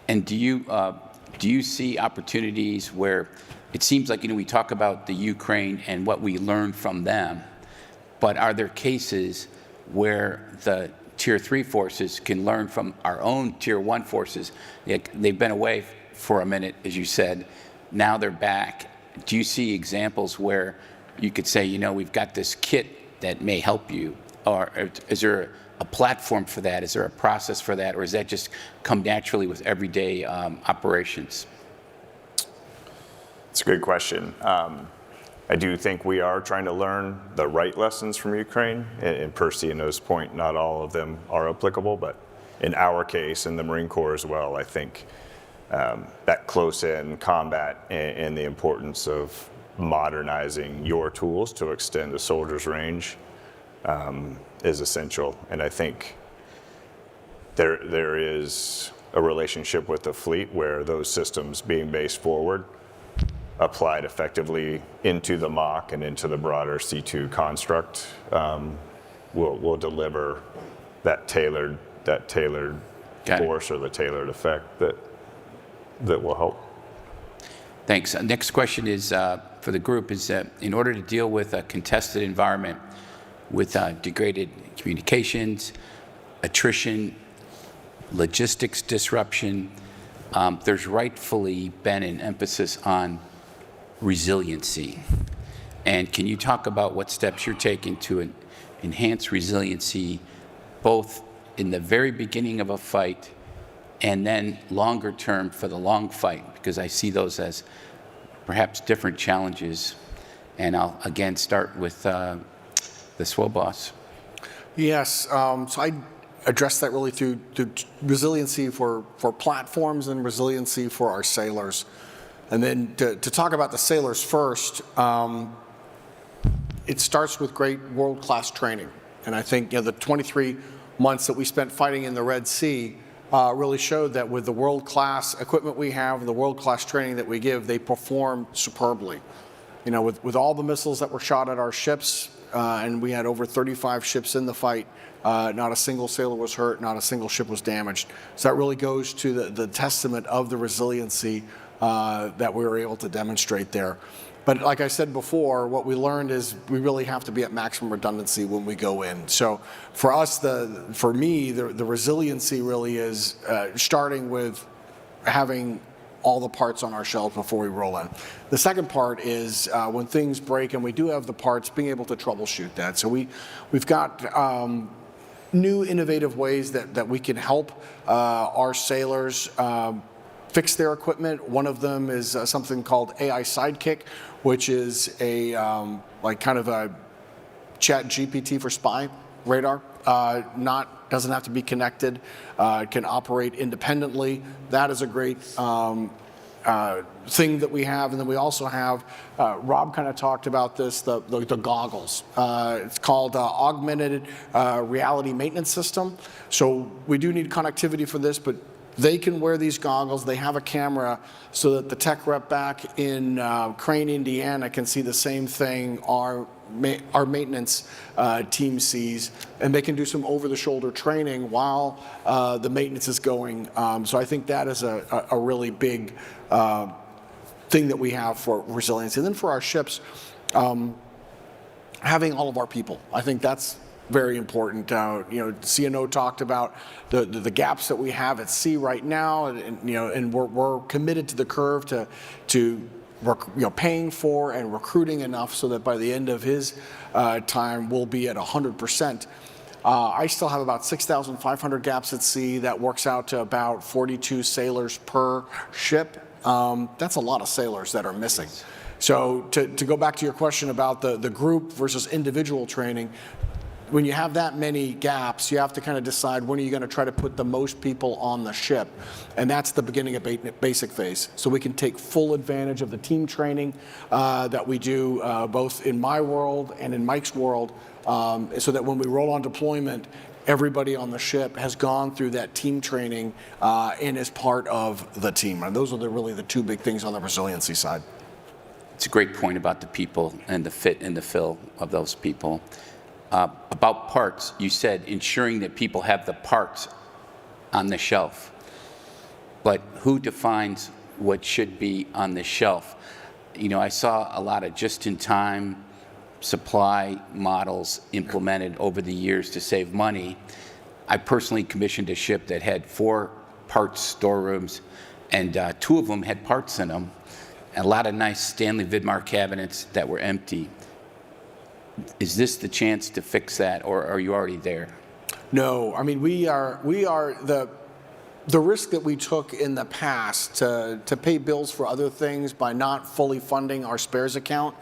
And do you see opportunities where it seems like, we talk about the Ukraine and what we learned from them, but are there cases where the Tier 3 forces can learn from our own Tier 1 forces? They've been away for a minute, as you said. Now they're back. Do you see examples where you could say, we've got this kit that may help you? Or is there a platform for that? Is there a process for that? Or does that just come naturally with everyday operations? It's a good question. I do think we are trying to learn the right lessons from Ukraine. And per CNO's point, not all of them are applicable, but in our case, in the Marine Corps as well, I think that close-in combat and the importance of modernizing your tools to extend a soldier's range is essential. And I think there is a relationship with the fleet where those systems being based forward, applied effectively into the MOC and into the broader C2 construct, will deliver that tailored force or the tailored effect that will help. Thanks. Next question is for the group is in order to deal with a contested environment with degraded communications, attrition, logistics disruption, there's rightfully been an emphasis on resiliency. And can you talk about what steps you're taking to enhance resiliency, both in the very beginning of a fight and then longer term for the long fight? Because I see those as perhaps different challenges. And I'll again start with the SWO boss. Yes, so I address that really through resiliency for platforms and resiliency for our sailors. And then to talk about the sailors first, it starts with great world-class training. And I think the 23 months that we spent fighting in the Red Sea really showed that with the world-class equipment we have and the world-class training that we give, they perform superbly. With all the missiles that were shot at our ships, and we had over 35 ships in the fight, not a single sailor was hurt, not a single ship was damaged. So that really goes to the testament of the resiliency that we were able to demonstrate there. But like I said before, what we learned is we really have to be at maximum redundancy when we go in. So for us, for me, the resiliency really is starting with having all the parts on our shelves before we roll in. The second part is when things break and we do have the parts, being able to troubleshoot that. So we've got new innovative ways that we can help our sailors fix their equipment. One of them is something called AI Sidekick, which is a kind of a chat GPT for spy radar. Doesn't have to be connected, can operate independently. That is a great thing that we have. And then we also have, Rob kind of talked about this, the goggles. It's called augmented reality maintenance system. So we do need connectivity for this, but they can wear these goggles. They have a camera so that the tech rep back in Crane, Indiana can see the same thing our maintenance team sees, and they can do some over-the-shoulder training while the maintenance is going. So I think that is a really big thing that we have for resiliency. And then for our ships, having all of our people. I think that's very important. CNO talked about the gaps that we have at sea right now, and we're committed to the curve to paying for and recruiting enough so that by the end of his time we'll be at 100%. I still have about 6,500 gaps at sea. That works out to about 42 sailors per ship. That's a lot of sailors that are missing. So to go back to your question about the group versus individual training, when you have that many gaps, you have to kind of decide when are you going to try to put the most people on the ship. And that's the beginning of basic phase. So we can take full advantage of the team training that we do both in my world and in Mike's world, so that when we roll on deployment, everybody on the ship has gone through that team training and is part of the team. And those are really the two big things on the resiliency side. It's a great point about the people and the fit and the fill of those people. About parts, you said ensuring that people have the parts on the shelf. But who defines what should be on the shelf? You know, I saw a lot of just-in-time supply models implemented over the years to save money. I personally commissioned a ship that had 4 parts storerooms, and 2 of them had parts in them, and a lot of nice Stanley Vidmar cabinets that were empty. Is this the chance to fix that, or are you already there? No, I mean, we are the risk that we took in the past to pay bills for other things by not fully funding our spares account,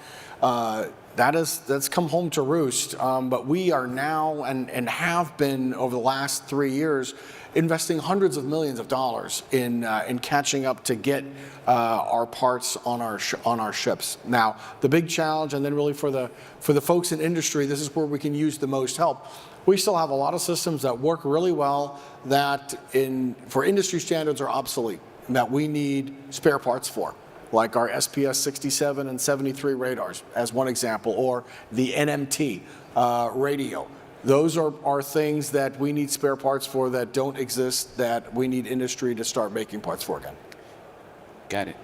that's come home to roost. But we are now and have been over the last 3 years investing hundreds of millions of dollars in catching up to get our parts on our ships. Now, the big challenge, and then really for the folks in industry, this is where we can use the most help. We still have a lot of systems that work really well that for industry standards are obsolete, that we need spare parts for, like our SPS 67 and 73 radars as one example, or the NMT radio. Those are things that we need spare parts for that don't exist, that we need industry to start making parts for again. Got it.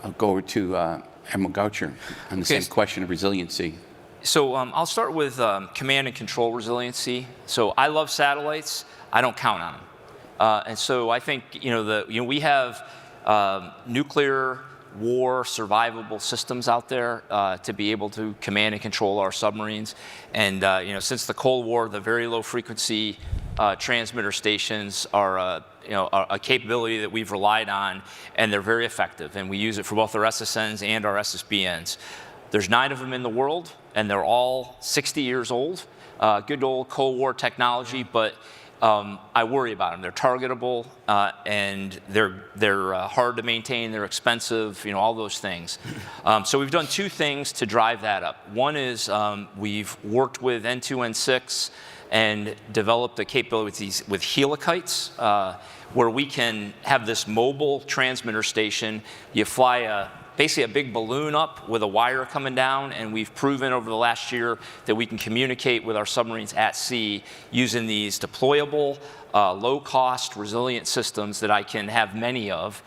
I'll go over to Admiral Goucher on the same question of resiliency. So I'll start with command and control resiliency. So I love satellites. I don't count on them. And so I think we have nuclear war survivable systems out there to be able to command and control our submarines. And since the Cold War, the very low frequency transmitter stations are a capability that we've relied on, and they're very effective. And we use it for both our SSNs and our SSBNs. There's 9 of them in the world, and they're all 60 years old. Good old Cold War technology, but I worry about them. They're targetable, and they're hard to maintain. They're expensive, all those things. So we've done 2 things to drive that up. One is we've worked with N2, N6 and developed the capabilities with helikites, where we can have this mobile transmitter station. You fly basically a big balloon up with a wire coming down, and we've proven over the last year that we can communicate with our submarines at sea using these deployable, low-cost, resilient systems that I can have many of.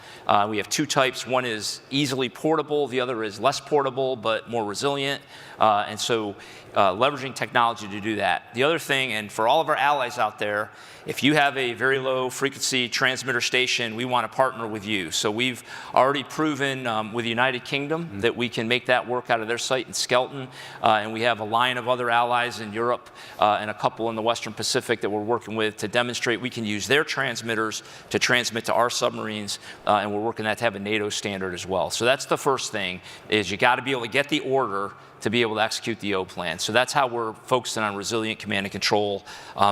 We have 2 types. One is easily portable. The other is less portable but more resilient. And so leveraging technology to do that. The other thing, and for all of our allies out there, if you have a very low frequency transmitter station, we want to partner with you. So we've already proven with the United Kingdom that we can make that work out of their site in Skelton. And we have a line of other allies in Europe and a couple in the Western Pacific that we're working with to demonstrate we can use their transmitters to transmit to our submarines. And we're working that to have a NATO standard as well. So that's the first thing, is you got to be able to get the order to be able to execute the O plan. So that's how we're focusing on resilient command and control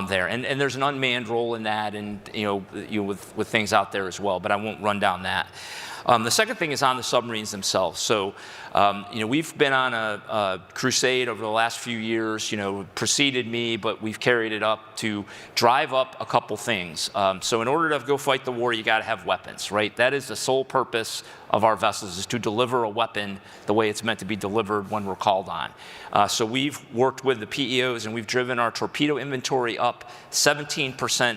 there. And there's an unmanned role in that, and with things out there as well, but I won't run down that. The second thing is on the submarines themselves. So, we've been on a crusade over the last few years, preceded me, but we've carried it up to drive up a couple things. So in order to go fight the war, you got to have weapons, right? That is the sole purpose of our vessels, is to deliver a weapon the way it's meant to be delivered when we're called on. So we've worked with the PEOs, and we've driven our torpedo inventory up 17%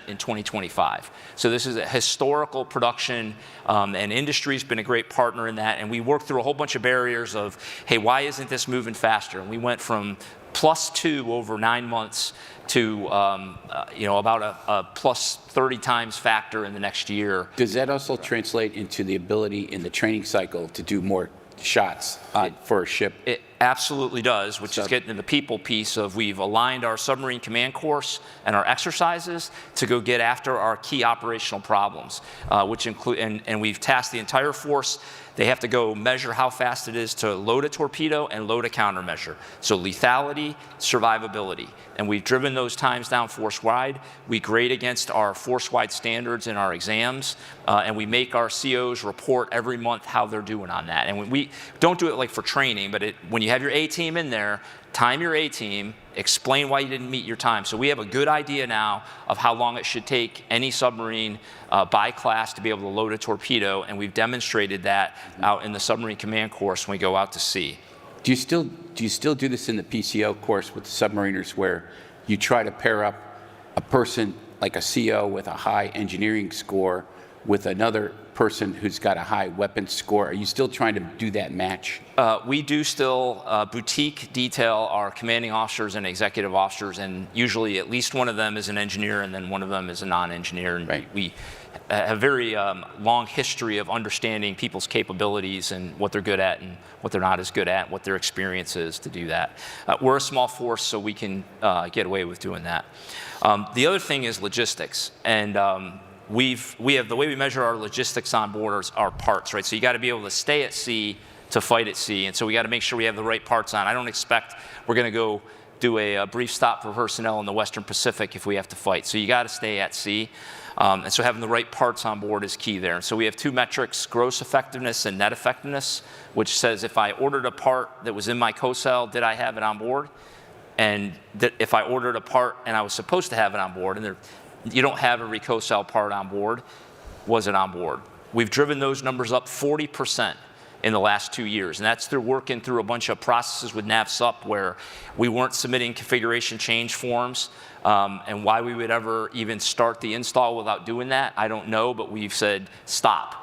in 2025. So this is a historical production, and industry's been a great partner in that. And we worked through a whole bunch of barriers of, hey, why isn't this moving faster? And we went from +2 over 9 months to about a plus 30 times factor in the next year. Does that also translate into the ability in the training cycle to do more shots for a ship? It absolutely does, which is getting to the people piece of we've aligned our submarine command course and our exercises to go get after our key operational problems, which include, and we've tasked the entire force. They have to go measure how fast it is to load a torpedo and load a countermeasure. So lethality, survivability. And we've driven those times down force-wide. We grade against our force-wide standards in our exams, and we make our COs report every month how they're doing on that. And we don't do it like for training, but when you have your A-team in there, time your A-team, explain why you didn't meet your time. So we have a good idea now of how long it should take any submarine by class to be able to load a torpedo, and we've demonstrated that out in the submarine command course when we go out to sea. Do you still do this in the PCO course with the submariners, where you try to pair up a person like a CO with a high engineering score with another person who's got a high weapons score? Are you still trying to do that match? We do still boutique detail our commanding officers and executive officers, and usually at least one of them is an engineer and then one of them is a non-engineer. And Right. we have a very long history of understanding people's capabilities and what they're good at and what they're not as good at, what their experience is to do that. We're a small force, so we can get away with doing that. The other thing is logistics, and we have the way we measure our logistics on board are parts, right? So you got to be able to stay at sea to fight at sea, and so we got to make sure we have the right parts on. I don't expect we're going to go do a brief stop for personnel in the Western Pacific if we have to fight. So you got to stay at sea, and so having the right parts on board is key there. So we have two metrics: gross effectiveness and net effectiveness, which says if I ordered a part that was in my co-cell, did I have it on board? And that if I ordered a part and I was supposed to have it on board, and you don't have a recocell part on board, was it on board? We've driven those numbers up 40% in the last 2 years, and that's through working through a bunch of processes with NAVSUP where we weren't submitting configuration change forms, and why we would ever even start the install without doing that, I don't know, but we've said stop.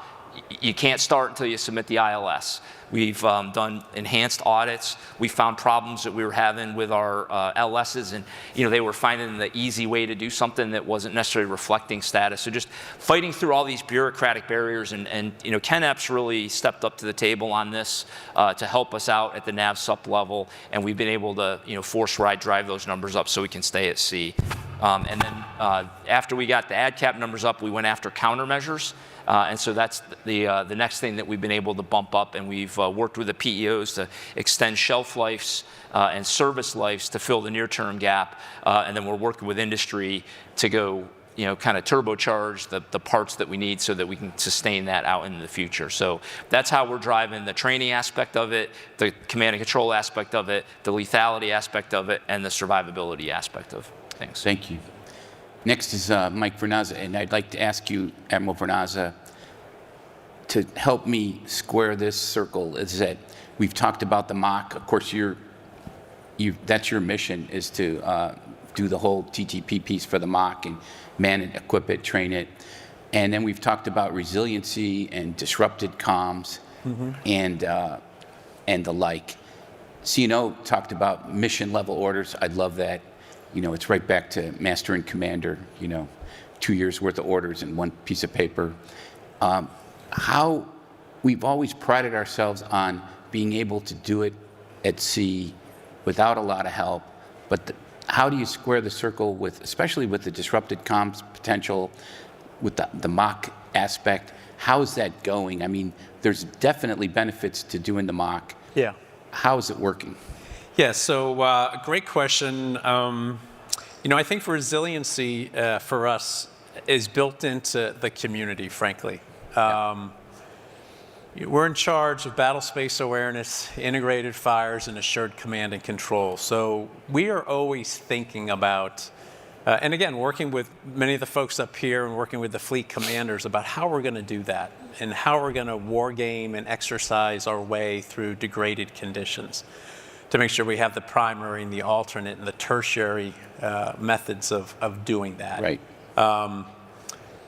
You can't start until you submit the ILS. We've done enhanced audits. We found problems that we were having with our LSs, and they were finding the easy way to do something that wasn't necessarily reflecting status. So just fighting through all these bureaucratic barriers, and Ken Epps really stepped up to the table on this to help us out at the NAVSUP level, and we've been able to force ride drive those numbers up so we can stay at sea. And then after we got the ADCAP numbers up, we went after countermeasures. And so that's the next thing that we've been able to bump up, and we've worked with the PEOs to extend shelf lives and service lives to fill the near-term gap, and then we're working with industry to go, kind of turbocharge the parts that we need so that we can sustain that out into the future. So that's how we're driving the training aspect of it, the command and control aspect of it, the lethality aspect of it, and the survivability aspect of things. Thank you. Next is Mike Vernazza, and I'd like to ask you, Admiral Vernazza, to help me square this circle. Is that we've talked about the mock. Of course, that's your mission, is to do the whole TTP piece for the mock and man it, equip it, train it. And then we've talked about resiliency and disrupted comms and the like. CNO talked about mission level orders. I'd love that. It's right back to master and commander, 2 years worth of orders in one piece of paper. How we've always prided ourselves on being able to do it at sea without a lot of help, but how do you square the circle with, especially with the disrupted comms potential, with the mock aspect? How is that going? I mean, there's definitely benefits to doing the mock. Yeah. How is it working? Yeah, so great question. I think resiliency for us is built into the community, frankly. We're in charge of battle space awareness, integrated fires, and assured command and control. So we are always thinking about, and again, working with many of the folks up here and working with the fleet commanders about how we're going to do that and how we're going to war game and exercise our way through degraded conditions to make sure we have the primary and the alternate and the tertiary methods of doing that. Right.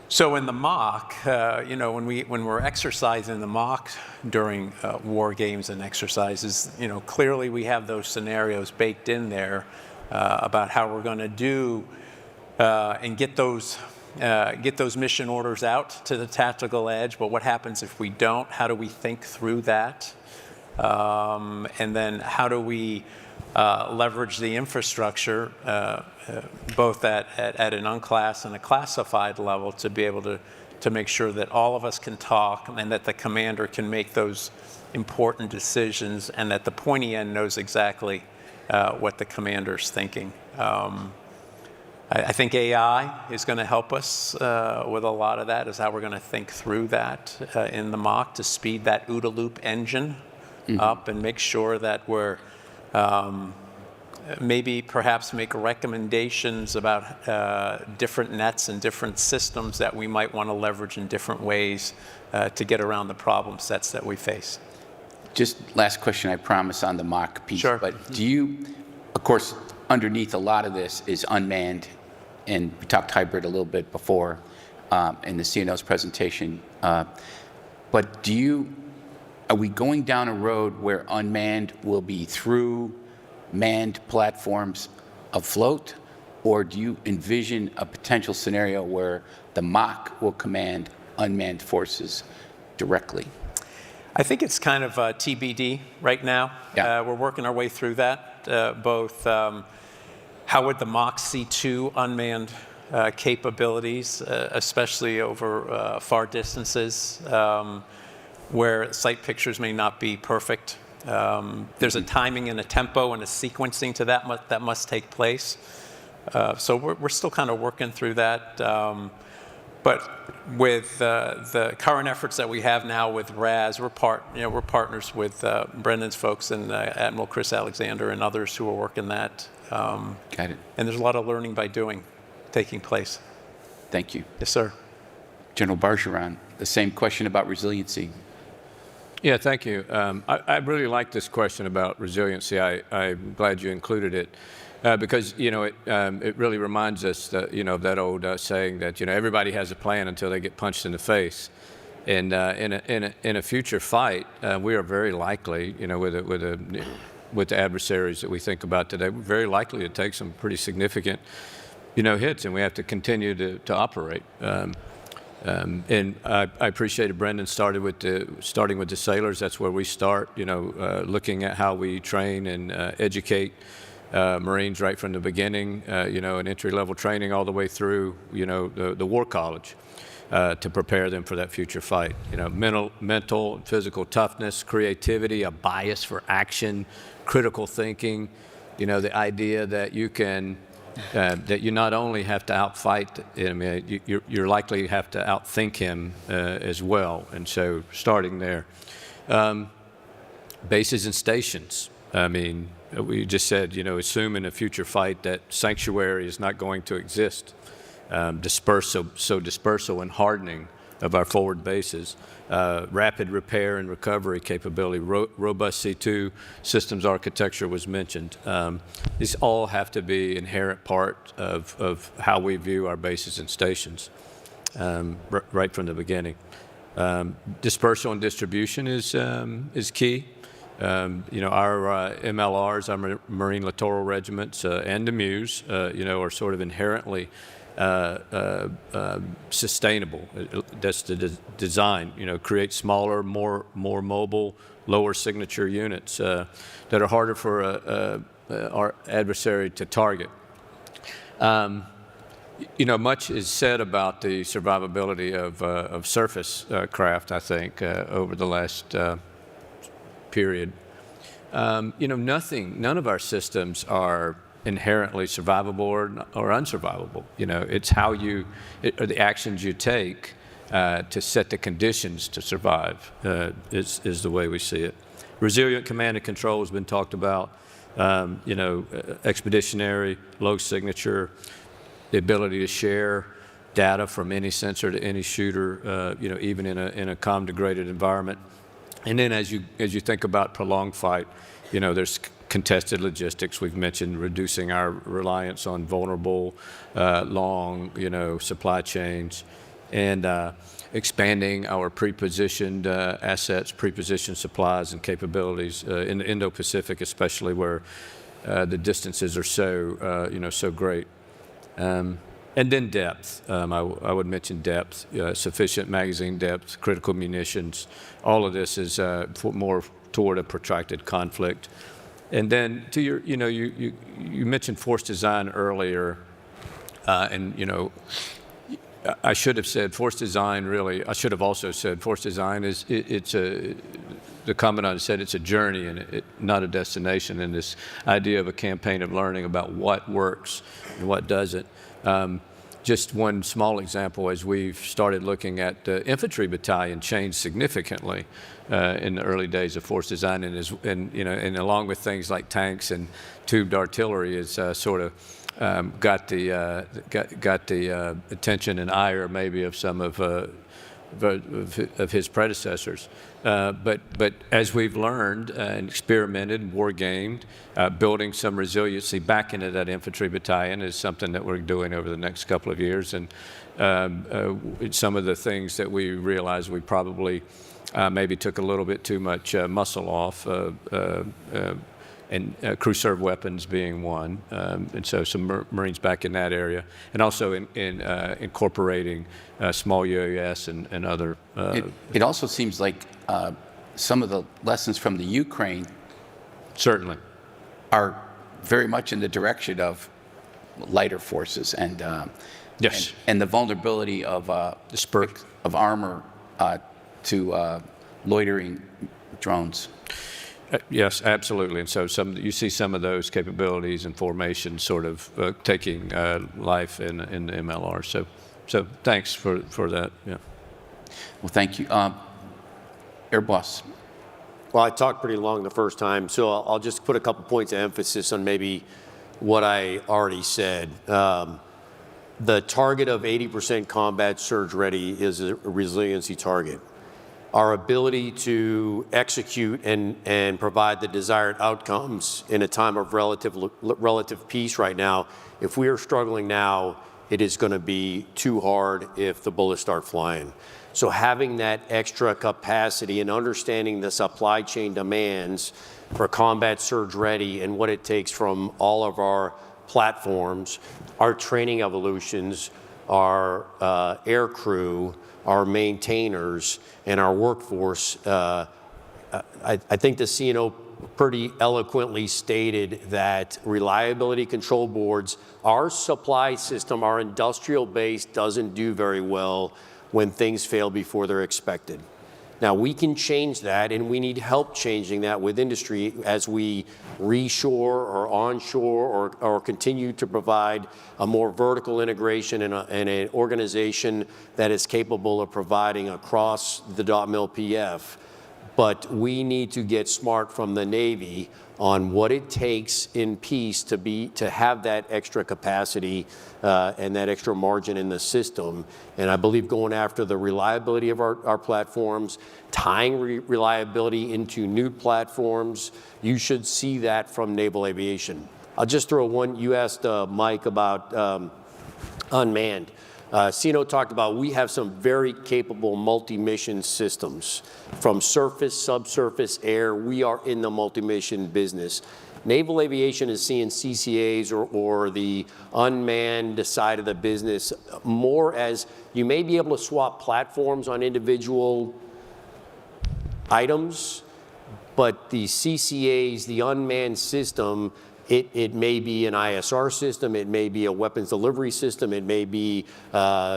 So in the mock, when we're exercising the mock during war games and exercises, clearly we have those scenarios baked in there about how we're going to do and get those mission orders out to the tactical edge. But what happens if we don't? How do we think through that? And then how do we leverage the infrastructure, both at an unclassed and a classified level, to be able to make sure that all of us can talk and that the commander can make those important decisions and that the pointy end knows exactly what the commander's thinking. I think AI is going to help us with a lot of that, is how we're going to think through that in the mock to speed that OODA loop engine up and make sure that we're maybe perhaps make recommendations about different nets and different systems that we might want to leverage in different ways to get around the problem sets that we face. Just last question, I promise, on the mock piece. Sure. But do you, of course, underneath a lot of this is unmanned, and we talked hybrid a little bit before in the CNO's presentation. But are we going down a road where unmanned will be through manned platforms afloat, or do you envision a potential scenario where the mock will command unmanned forces directly? I think it's kind of TBD right now. Yeah. We're working our way through that, both how would the mock C2 unmanned capabilities, especially over far distances, where site pictures may not be perfect. There's a timing and a tempo and a sequencing to that must take place. So we're still kind of working through that. But with the current efforts that we have now with RAS, we're partners with Brendan's folks and Admiral Chris Alexander and others who are working that. Got it. And there's a lot of learning by doing taking place. Thank you. Yes, sir. General Bergeron, the same question about resiliency. Yeah, thank you. I really like this question about resiliency. I'm glad you included it because, it really reminds us that, of that old saying that, everybody has a plan until they get punched in the face. And in a future fight, we are very likely, with the adversaries that we think about today, we're very likely to take some pretty significant, hits, and we have to continue to operate. And I appreciated Brendan starting with the sailors. That's where we start, looking at how we train and educate Marines right from the beginning, an entry-level training all the way through, the War College to prepare them for that future fight. Mental and physical toughness, creativity, a bias for action, critical thinking, the idea that you can that you not only have to outfight him, you're likely to have to outthink him as well. And so starting there. Bases and stations. We just said, assume in a future fight that sanctuary is not going to exist. Dispersal and hardening of our forward bases, rapid repair and recovery capability, robust C2 systems architecture was mentioned. These all have to be inherent part of how we view our bases and stations right from the beginning. Dispersal and distribution is key. Our MLRs, our Marine Littoral Regiments, and the MUs, are sort of inherently sustainable. That's the design. Create smaller, more mobile, lower signature units that are harder for our adversary to target. Much is said about the survivability of surface craft, I think, over the last period. None of our systems are inherently survivable or unsurvivable. It's how or the actions you take to set the conditions to survive is the way we see it. Resilient command and control has been talked about. Expeditionary, low signature, the ability to share data from any sensor to any shooter, even in a comm-degraded environment. And then as you think about prolonged fight, there's contested logistics. We've mentioned reducing our reliance on vulnerable, long, supply chains, and expanding our pre-positioned assets, pre-positioned supplies and capabilities in the Indo-Pacific, especially where the distances are so great. And then depth. I would mention depth, sufficient magazine depth, critical munitions. All of this is more toward a protracted conflict. And then to your, you mentioned force design earlier, and I should have said force design. Really, I should have also said force design is the Commandant said it's a journey and not a destination. And this idea of a campaign of learning about what works and what doesn't. just one small example, as we've started looking at infantry battalion changed significantly in the early days of force design, and along with things like tanks and tubed artillery, is sort of got the attention and ire maybe of some of his predecessors. But as we've learned and experimented and war gamed, building some resiliency back into that infantry battalion is something that we're doing over the next couple of years. And some of the things that we realized we probably maybe took a little bit too much muscle off, and crew serve weapons being one, and so some Marines back in that area, and also in incorporating small UAS and other. It also seems like some of the lessons from the Ukraine Certainly. are very much in the direction of lighter forces and Yes. and the vulnerability of The spurt. of armor to loitering drones. Yes, absolutely. And so you see some of those capabilities and formations sort of taking life in the MLR. So thanks for that. Yeah. Well, thank you. Air Boss. Well, I talked pretty long the first time, so I'll just put a couple points of emphasis on maybe what I already said. The target of 80% combat surge ready is a resiliency target. Our ability to execute and provide the desired outcomes in a time of relative peace right now, if we are struggling now, it is going to be too hard if the bullets start flying. So having that extra capacity and understanding the supply chain demands for combat surge ready and what it takes from all of our platforms, our training evolutions, our air crew, our maintainers, and our workforce. I think the CNO pretty eloquently stated that reliability control boards, our supply system, our industrial base doesn't do very well when things fail before they're expected. Now, we can change that, and we need help changing that with industry as we reshore or onshore or continue to provide a more vertical integration and an organization that is capable of providing across the .mil PF. But we need to get smart from the Navy on what it takes in peace to have that extra capacity and that extra margin in the system. And I believe going after the reliability of our platforms, tying reliability into new platforms, you should see that from naval aviation. I'll just throw one. You asked Mike about unmanned. CNO talked about we have some very capable multi-mission systems from surface, subsurface, air. We are in the multi-mission business. Naval aviation is seeing CCAs or the unmanned side of the business more as you may be able to swap platforms on individual items, but the CCAs, the unmanned system, it may be an ISR system, it may be a weapons delivery system, it may be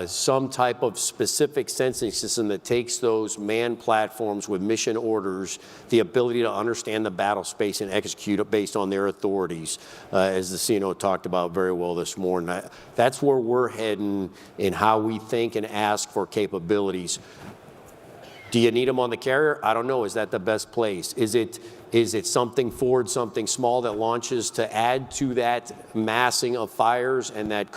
some type of specific sensing system that takes those manned platforms with mission orders, the ability to understand the battle space and execute it based on their authorities, as the CNO talked about very well this morning. That's where we're heading in how we think and ask for capabilities. Do you need them on the carrier? I don't know. Is that the best place? Is it something forward, something small that launches to add to that massing of fires and that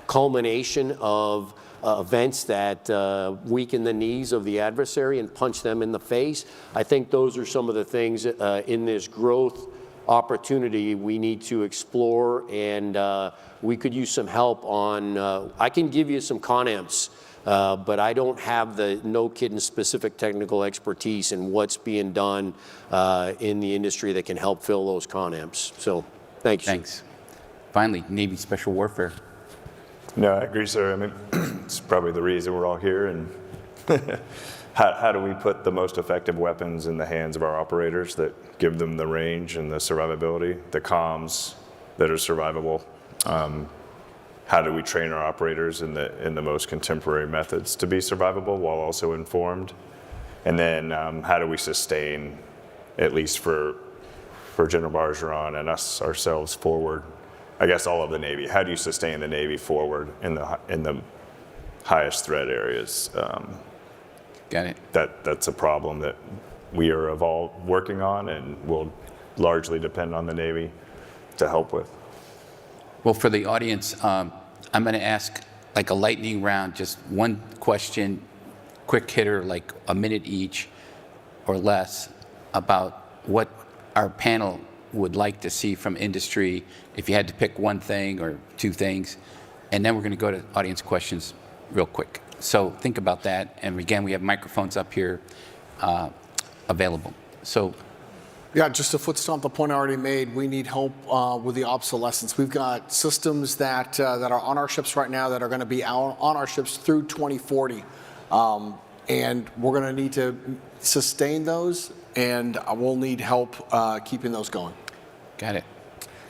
culmination of events that weaken the knees of the adversary and punch them in the face? I think those are some of the things in this growth opportunity we need to explore, and we could use some help on, I can give you some ConAMPs, but I don't have the no kidding specific technical expertise in what's being done in the industry that can help fill those ConAMPs. So thank you. Thanks. Finally, Navy Special Warfare. No, I agree, sir. I mean, it's probably the reason we're all here. And how do we put the most effective weapons in the hands of our operators that give them the range and the survivability, the comms that are survivable? How do we train our operators in the most contemporary methods to be survivable while also informed? And then how do we sustain, at least for General Bargeron and us ourselves forward, I guess all of the Navy. How do you sustain the Navy forward in the highest threat areas? Got it. That's a problem that we are working on and will largely depend on the Navy to help with. Well, for the audience, I'm going to ask like a lightning round, just one question, quick hitter, like a minute each or less, about what our panel would like to see from industry if you had to pick one thing or two things. And then we're going to go to audience questions real quick. So think about that. And again, we have microphones up here available. So Yeah, just to foot stomp the point I already made, we need help with the obsolescence. We've got systems that are on our ships right now that are going to be on our ships through 2040. And we're going to need to sustain those, and we'll need help keeping those going. got it.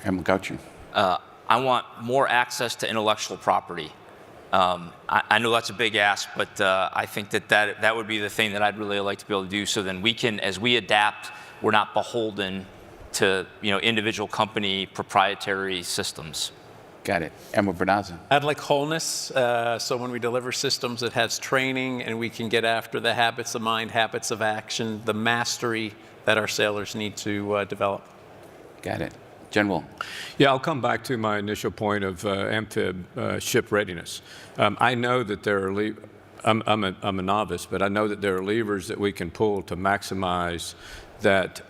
Admiral Goucher. I want more access to intellectual property. I know that's a big ask, but I think that would be the thing that I'd really like to be able to do, so then we can, as we adapt, we're not beholden to individual company proprietary systems. Got it. Admiral Bernazza. I'd like wholeness, so when we deliver systems, it has training and we can get after the habits of mind, habits of action, the mastery that our sailors need to develop. Got it. General. Yeah, I'll come back to my initial point of amphib ship readiness. I know that there are, I'm a novice, but I know that there are levers that we can pull to maximize that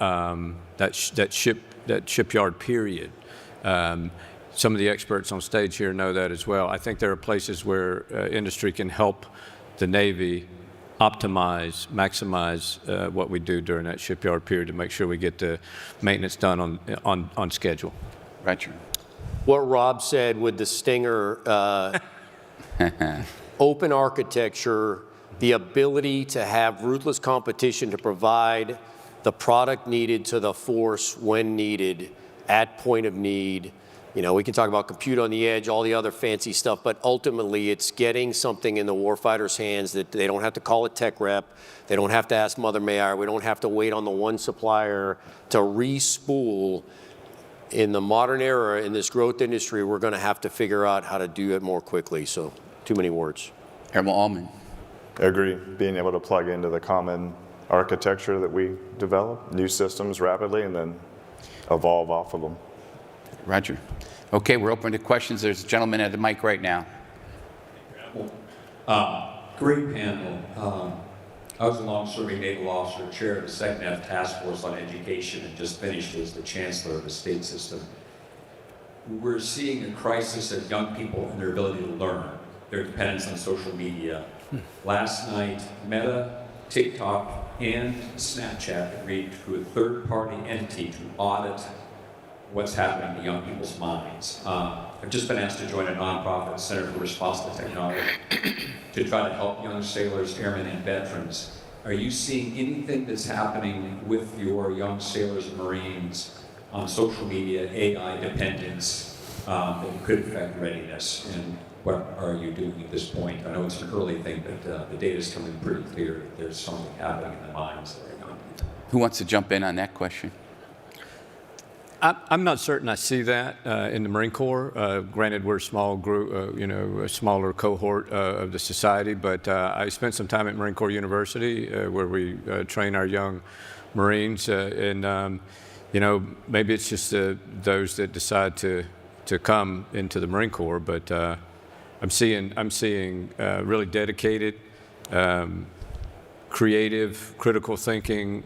shipyard period. Some of the experts on stage here know that as well. I think there are places where industry can help the Navy optimize, maximize what we do during that shipyard period to make sure we get the maintenance done on schedule. Roger. What Rob said with the Stinger open architecture, the ability to have ruthless competition to provide the product needed to the force when needed, at point of need. We can talk about compute on the edge, all the other fancy stuff, but ultimately it's getting something in the warfighter's hands that they don't have to call it tech rep, they don't have to ask Mother May I, we don't have to wait on the one supplier to re-spool. In the modern era, in this growth industry, we're going to have to figure out how to do it more quickly, so too many words. Admiral Allman. I agree. Being able to plug into the common architecture that we develop, new systems rapidly, and then evolve off of them. Roger. Okay, we're open to questions. There's a gentleman at the mic right now. Great panel. I was a long-serving naval officer, chair of the Second F Task Force on Education, and just finished as the chancellor of the state system. We're seeing a crisis of young people and their ability to learn, their dependence on social media. Last night, Meta, TikTok, and Snapchat agreed to a third-party entity to audit what's happening to young people's minds. I've just been asked to join a nonprofit, Center for Responsible Technology, to try to help young sailors, airmen, and veterans. Are you seeing anything that's happening with your young sailors and Marines on social media, AI dependence, that could affect readiness? And what are you doing at this point? I know it's an early thing, but the data is coming pretty clear that there's something happening in the minds of our young people. Who wants to jump in on that question? I'm not certain I see that in the Marine Corps. Granted, we're a small group, a smaller cohort of the society, but I spent some time at Marine Corps University where we train our young Marines, and maybe it's just those that decide to come into the Marine Corps, but I'm seeing really dedicated, creative, critical thinking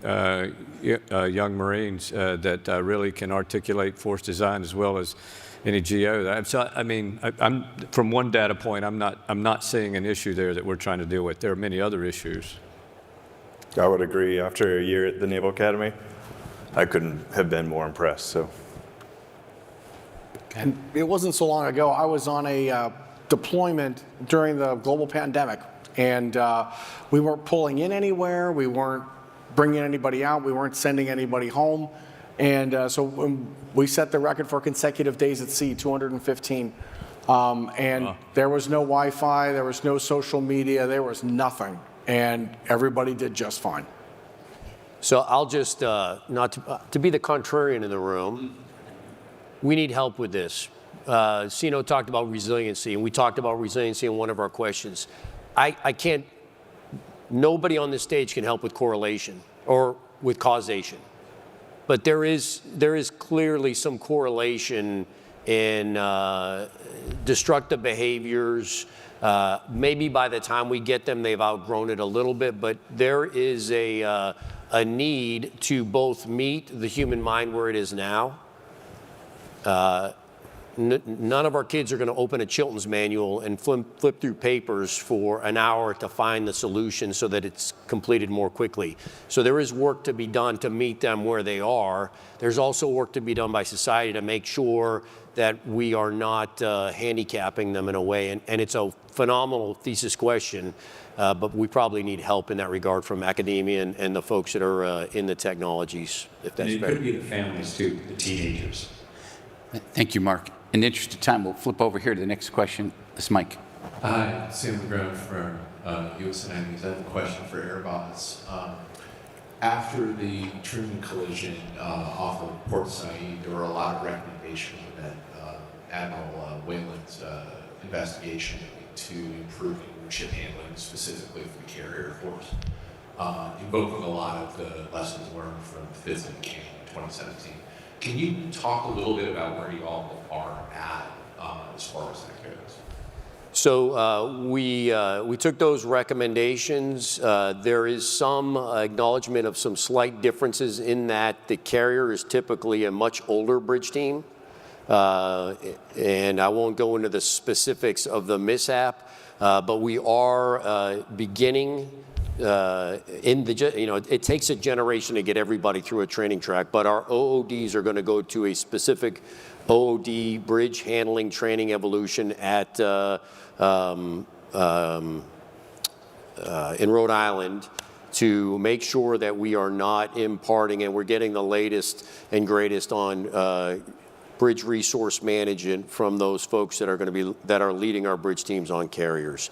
young Marines that really can articulate force design as well as any GO. So, I'm from one data point, I'm not seeing an issue there that we're trying to deal with. There are many other issues. I would agree. After a year at the Naval Academy, I couldn't have been more impressed. So, And it wasn't so long ago, I was on a deployment during the global pandemic. And we weren't pulling in anywhere, we weren't bringing anybody out, we weren't sending anybody home. And so we set the record for consecutive days at sea, 215. There was no Wi-Fi, there was no social media, there was nothing. And everybody did just fine. So I'll just, not to be the contrarian in the room, we need help with this. Sino talked about resiliency, and we talked about resiliency in one of our questions. I can't, nobody on this stage can help with correlation or with causation. But there is clearly some correlation in destructive behaviors. Maybe by the time we get them, they've outgrown it a little bit, but there is a need to both meet the human mind where it is now. None of our kids are going to open a Chilton's manual and flip through papers for an hour to find the solution so that it's completed more quickly. So there is work to be done to meet them where they are. There's also work to be done by society to make sure that we are not handicapping them in a way. And it's a phenomenal thesis question, but we probably need help in that regard from academia and the folks that are in the technologies, if that's And it fair. could be the families too, the teenagers. Thank you, Mark. In the interest of time, we'll flip over here to the next question. This Mike. Hi, Sam McGrath from USNI. I have a question for Airbus. After the Truman collision off of Port Said, there were a lot of recommendations that Admiral Whalen's investigation to improving ship handling, specifically for the carrier force, invoking a lot of the lessons learned from FIS and CAM in 2017. Can you talk a little bit about where you all are at as far as that goes? So we took those recommendations. There is some acknowledgement of some slight differences in that the carrier is typically a much older bridge team. And I won't go into the specifics of the mishap, but we are beginning it takes a generation to get everybody through a training track, but our OODs are going to go to a specific OOD bridge handling training evolution at in Rhode Island to make sure that we are not imparting and we're getting the latest and greatest on bridge resource management from those folks that are going to be leading our bridge teams on carriers.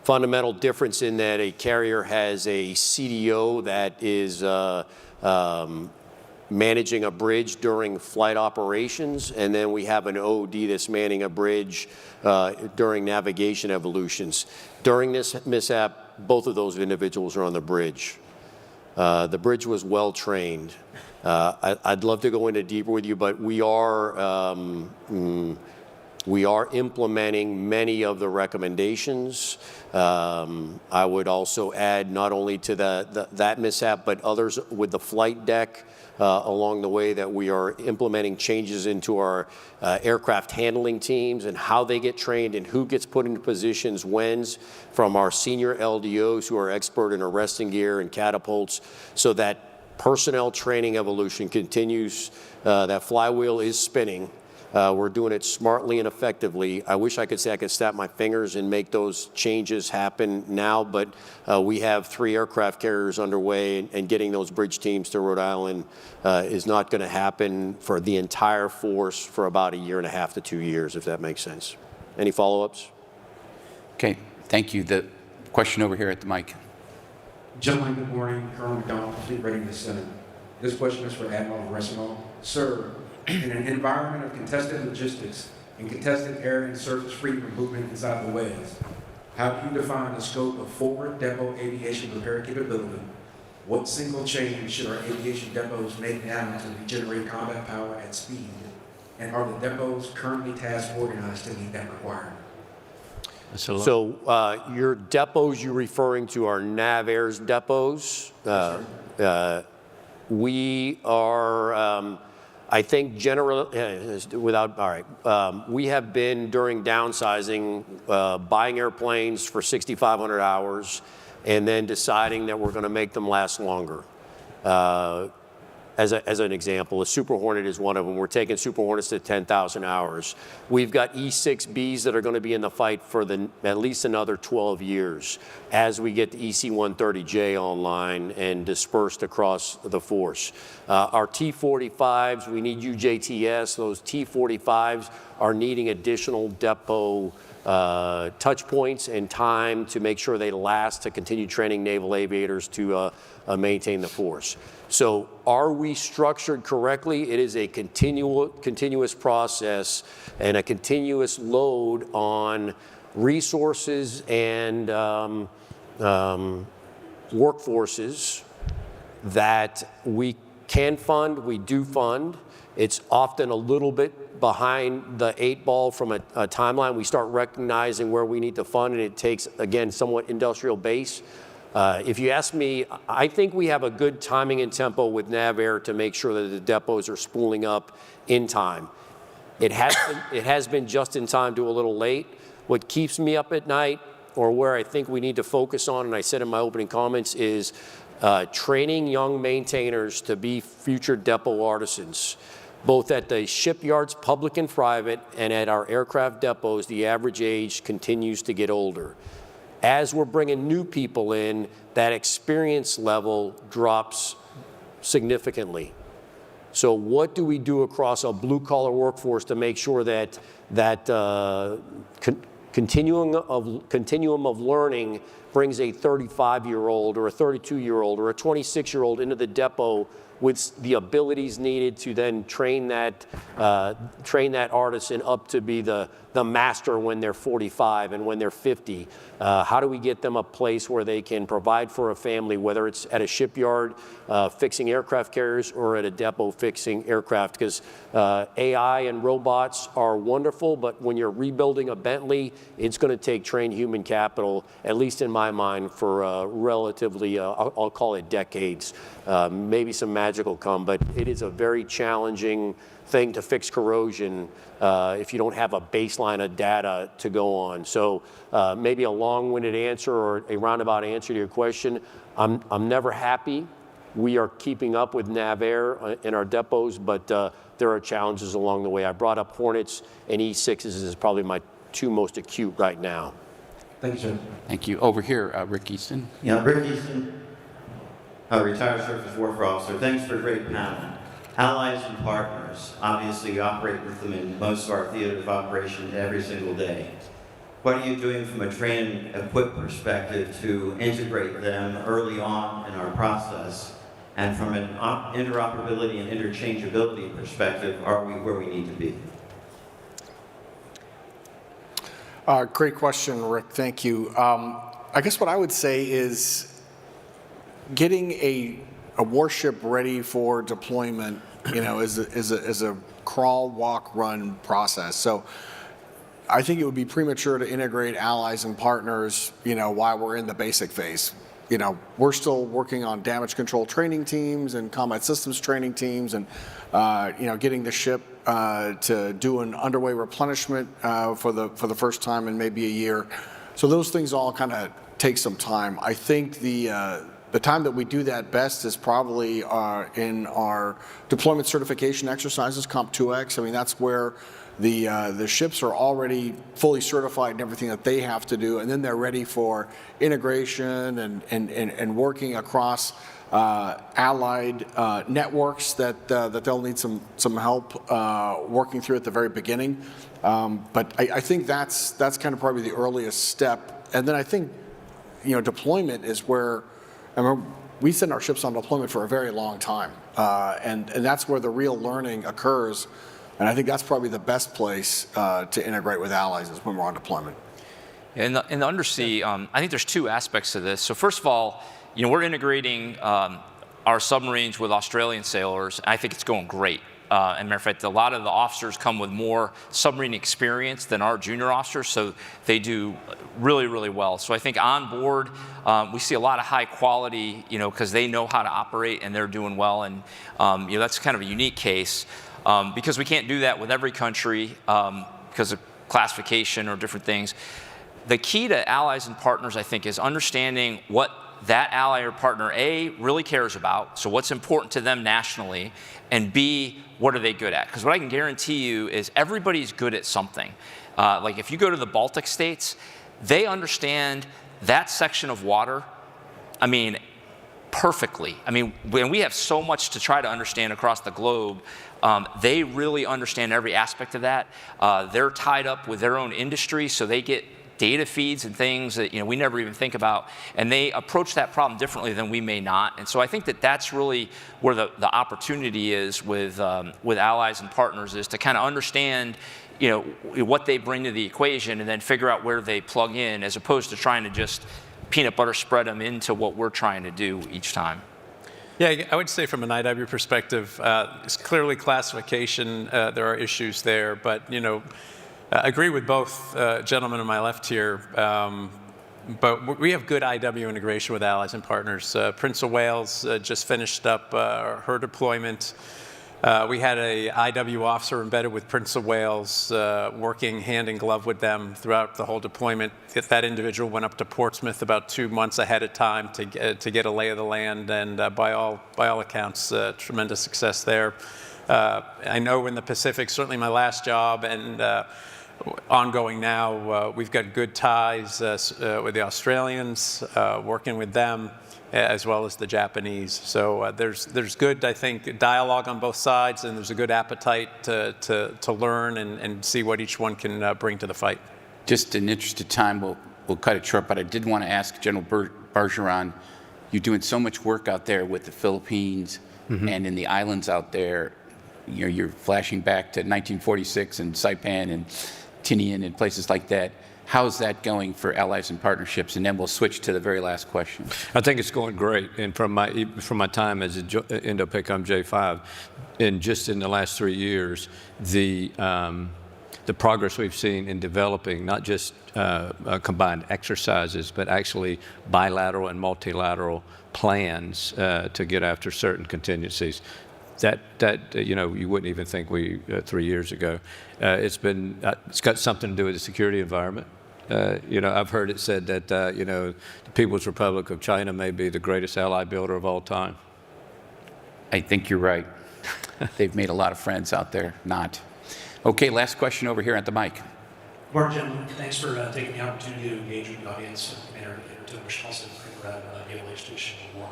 Fundamental difference in that a carrier has a CDO that is managing a bridge during flight operations, and then we have an OOD that's manning a bridge during navigation evolutions. During this mishap, both of those individuals are on the bridge. The bridge was well trained. I'd love to go into deeper with you, but we are implementing many of the recommendations. I would also add not only to that mishap, but others with the flight deck along the way that we are implementing changes into our aircraft handling teams and how they get trained and who gets put into positions when's from our senior LDOs who are expert in arresting gear and catapults so that personnel training evolution continues. That flywheel is spinning. We're doing it smartly and effectively. I wish I could say I could snap my fingers and make those changes happen now, but we have 3 aircraft carriers underway, and getting those bridge teams to Rhode Island is not going to happen for the entire force for about 1.5 to 2 years, if that makes sense. Any follow-ups? Okay, thank you. The question over here at the mic. Gentlemen, good morning. Colonel McDonald, Fleet Readiness Center. This question is for Admiral Resino. Sir, in an environment of contested logistics and contested air and surface freedom movement inside the waves, how do you define the scope of forward depot aviation repair capability? What single change should our aviation depots make now to regenerate combat power at speed? And are the depots currently task organized to meet that requirement? So your depots you're referring to are NavAir's depots. We are, I think, we have been during downsizing buying airplanes for 6,500 hours and then deciding that we're going to make them last longer. As an example, a Super Hornet is one of them. We're taking Super Hornets to 10,000 hours. We've got E-6Bs that are going to be in the fight for at least another 12 years as we get the EC-130J online and dispersed across the force. Our T-45s, we need UJTS. Those T-45s are needing additional depot touch points and time to make sure they last to continue training naval aviators to maintain the force. So are we structured correctly? It is a continuous process and a continuous load on resources and workforces that we can fund, we do fund. It's often a little bit behind the 8 ball from a timeline. We start recognizing where we need to fund, and it takes, again, somewhat industrial base. If you ask me, I think we have a good timing and tempo with NavAir to make sure that the depots are spooling up in time. It has been just in time to a little late. What keeps me up at night, or where I think we need to focus on, and I said in my opening comments, is training young maintainers to be future depot artisans. Both at the shipyards, public and private, and at our aircraft depots, the average age continues to get older. As we're bringing new people in, that experience level drops significantly. So what do we do across a blue-collar workforce to make sure that continuum of learning brings a 35-year-old or a 32-year-old or a 26-year-old into the depot with the abilities needed to then train that artisan up to be the master when they're 45 and when they're 50? How do we get them a place where they can provide for a family, whether it's at a shipyard fixing aircraft carriers or at a depot fixing aircraft? Because AI and robots are wonderful, but when you're rebuilding a Bentley, it's going to take trained human capital, at least in my mind, for relatively, I'll call it decades. Maybe some magic will come, but it is a very challenging thing to fix corrosion if you don't have a baseline of data to go on. So maybe a long-winded answer or a roundabout answer to your question. I'm never happy. We are keeping up with NavAir in our depots, but there are challenges along the way. I brought up Hornets, and E6s is probably my 2 most acute right now. Thank you, sir. Thank you. Over here, Rick Easton. Yeah, Rick Easton, retired surface warfare officer. Thanks for a great panel. Allies and partners, obviously we operate with them in most of our theater of operation every single day. What are you doing from a train and equip perspective to integrate them early on in our process? And from an interoperability and interchangeability perspective, are we where we need to be? Great question, Rick. Thank you. I guess what I would say is getting a warship ready for deployment, is a crawl, walk, run process. So I think it would be premature to integrate allies and partners, while we're in the basic phase. We're still working on damage control training teams and combat systems training teams, and getting the ship to do an underway replenishment for the first time in maybe a year. So those things all kind of take some time. I think the time that we do that best is probably in our deployment certification exercises, Comp 2X. I mean, that's where the ships are already fully certified in everything that they have to do, and then they're ready for integration and working across allied networks that they'll need some help working through at the very beginning. But I think that's kind of probably the earliest step. And then I think deployment is where, I remember, we send our ships on deployment for a very long time, and that's where the real learning occurs. And I think that's probably the best place to integrate with allies is when we're on deployment. In the undersea, I think there's 2 aspects to this. So first of all, we're integrating our submarines with Australian sailors. I think it's going great. As a matter of fact, a lot of the officers come with more submarine experience than our junior officers, so they do really, really well. So I think on board, we see a lot of high quality, because they know how to operate and they're doing well. And that's kind of a unique case. Because we can't do that with every country because of classification or different things. The key to allies and partners, I think, is understanding what that ally or partner, A, really cares about, so what's important to them nationally, and B, what are they good at? Because what I can guarantee you is everybody's good at something. Like if you go to the Baltic states, they understand that section of water, I mean, perfectly. I mean, when we have so much to try to understand across the globe, they really understand every aspect of that. They're tied up with their own industry, so they get data feeds and things that we never even think about, and they approach that problem differently than we may not. And so I think that that's really where the opportunity is with allies and partners, is to kind of understand what they bring to the equation and then figure out where they plug in, as opposed to trying to just peanut butter spread them into what we're trying to do each time. Yeah, I would say from an IW perspective, it's clearly classification. There are issues there, but I agree with both gentlemen on my left here. But we have good IW integration with allies and partners. Prince of Wales just finished up her deployment. We had a IW officer embedded with Prince of Wales, working hand in glove with them throughout the whole deployment. That individual went up to Portsmouth about 2 months ahead of time to get a lay of the land, and by all accounts, tremendous success there. I know in the Pacific, certainly my last job, and ongoing now, we've got good ties with the Australians, working with them, as well as the Japanese. So there's good, I think, dialogue on both sides, and there's a good appetite to learn and see what each one can bring to the fight. Just in the interest of time, we'll cut it short, but I did want to ask General Bergeron, you're doing so much work out there with the Philippines and in the islands out there. You're flashing back to 1946 and Saipan and Tinian and places like that. How's that going for allies and partnerships? And then we'll switch to the very last question. I think it's going great. And from my time as Indo-PACOM J5, and just in the last 3 years, the progress we've seen in developing not just combined exercises, but actually bilateral and multilateral plans to get after certain contingencies. That you wouldn't even think 3 years ago. It's got something to do with the security environment. I've heard it said that the People's Republic of China may be the greatest ally builder of all time. I think you're right. They've made a lot of friends out there. Not. Okay, last question over here at the mic. Good morning, gentlemen. Thanks for taking the opportunity to engage with the audience. Commander also around Naval Air Station War.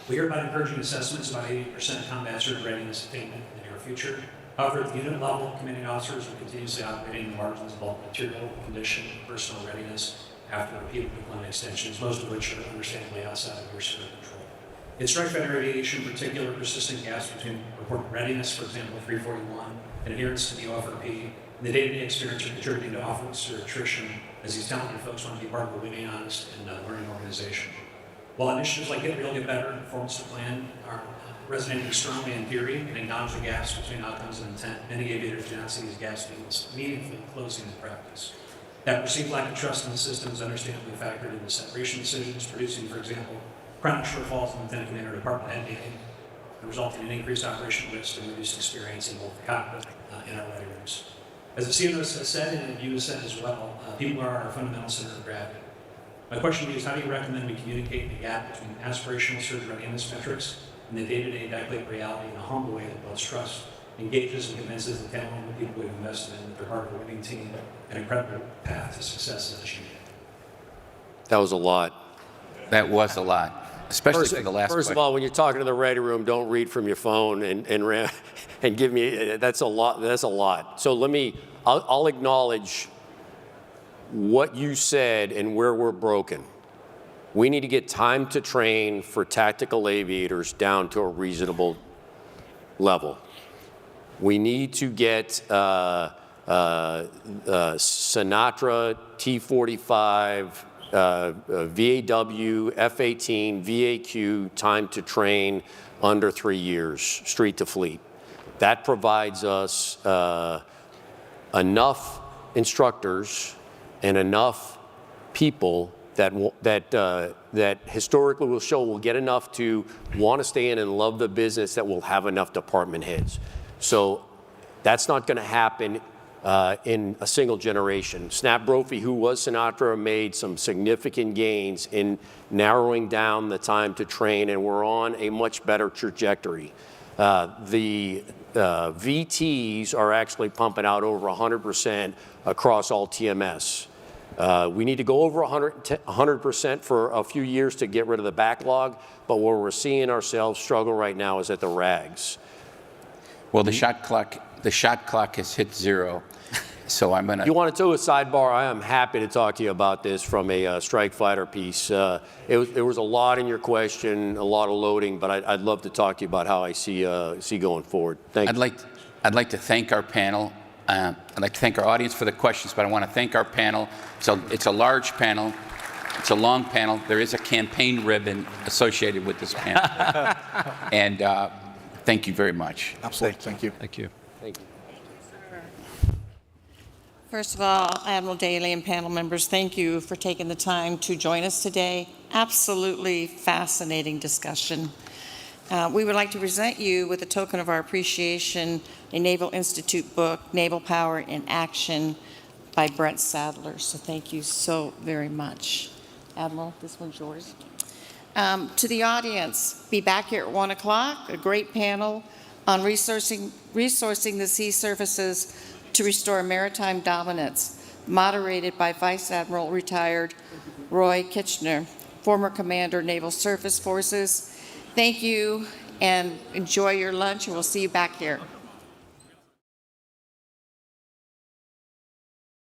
We hear about encouraging assessments about 80% combat certain readiness attainment in the near future. However, at the unit level, commanding officers are continuously operating the margins of both material, condition, and personal readiness after repeated deployment extensions, most of which are understandably outside of your sphere of control. In strike fighter aviation, in particular, persistent gaps between reported readiness, for example, 341, and adherence to the OFRP, and the day-to-day experience are contributing to officer attrition, as these talented folks want to be part of a winning, honest, and learning organization. While initiatives like Get Real, Get Better, and Performance to Plan are resonating strongly in theory and acknowledge the gaps between outcomes and intent, many aviators do not see these gaps meaningfully closing in practice. That perceived lack of trust in the system is understandably factored into separation decisions, producing, for example, chronic shortfalls in Lieutenant Commander Department head meeting, and resulting in increased operational risk and reduced experience in both the cockpit and our ready rooms. As the CNO has said, and you have said as well, people are our fundamental center of gravity. My question to you is, how do you recommend we communicate the gap between aspirational surge readiness metrics and the day-to-day DICLATE reality in a humble way that builds trust, engages and convinces the talented people we've invested in that they're part of a winning team and a credible path to success as achieved? That was a lot. That was a lot, especially for the last First question. of all, when you're talking to the ready room, don't read from your phone and give me, that's a lot. That's a lot. So I'll acknowledge what you said and where we're broken. We need to get time to train for tactical aviators down to a reasonable level. We need to get Sinatra, T-45, VAW, F-18, VAQ time to train under 3 years, street to fleet. That provides us enough instructors and enough people that historically will show will get enough to want to stay in and love the business, that will have enough department heads. So that's not going to happen in a single generation. Snap Brophy, who was Sinatra, made some significant gains in narrowing down the time to train, and we're on a much better trajectory. The VTs are actually pumping out over 100% across all TMS. We need to go over 100% for a few years to get rid of the backlog, but where we're seeing ourselves struggle right now is at the RAGs. Well, the shot clock has hit 0. So I'm going to. You want to do a sidebar? I am happy to talk to you about this from a strike fighter piece. There was a lot in your question, a lot of loading, but I'd love to talk to you about how I see going forward. Thank you. I'd like to thank our panel. I'd like to thank our audience for the questions, but I want to thank our panel. It's a large panel. It's a long panel. There is a campaign ribbon associated with this panel. And thank you very much. Absolutely. Thank you. Thank you. Thank you. First of all, Admiral Daly and panel members, thank you for taking the time to join us today. Absolutely fascinating discussion. We would like to present you with a token of our appreciation, a Naval Institute book, Naval Power in Action by Brent Sadler. So thank you so very much. Admiral, this one's yours. To the audience, be back here at 1 o'clock, a great panel on resourcing the sea surfaces to restore maritime dominance, moderated by Vice Admiral retired Roy Kitchener, former Commander, Naval Surface Forces. Thank you and enjoy your lunch, and we'll see you back here.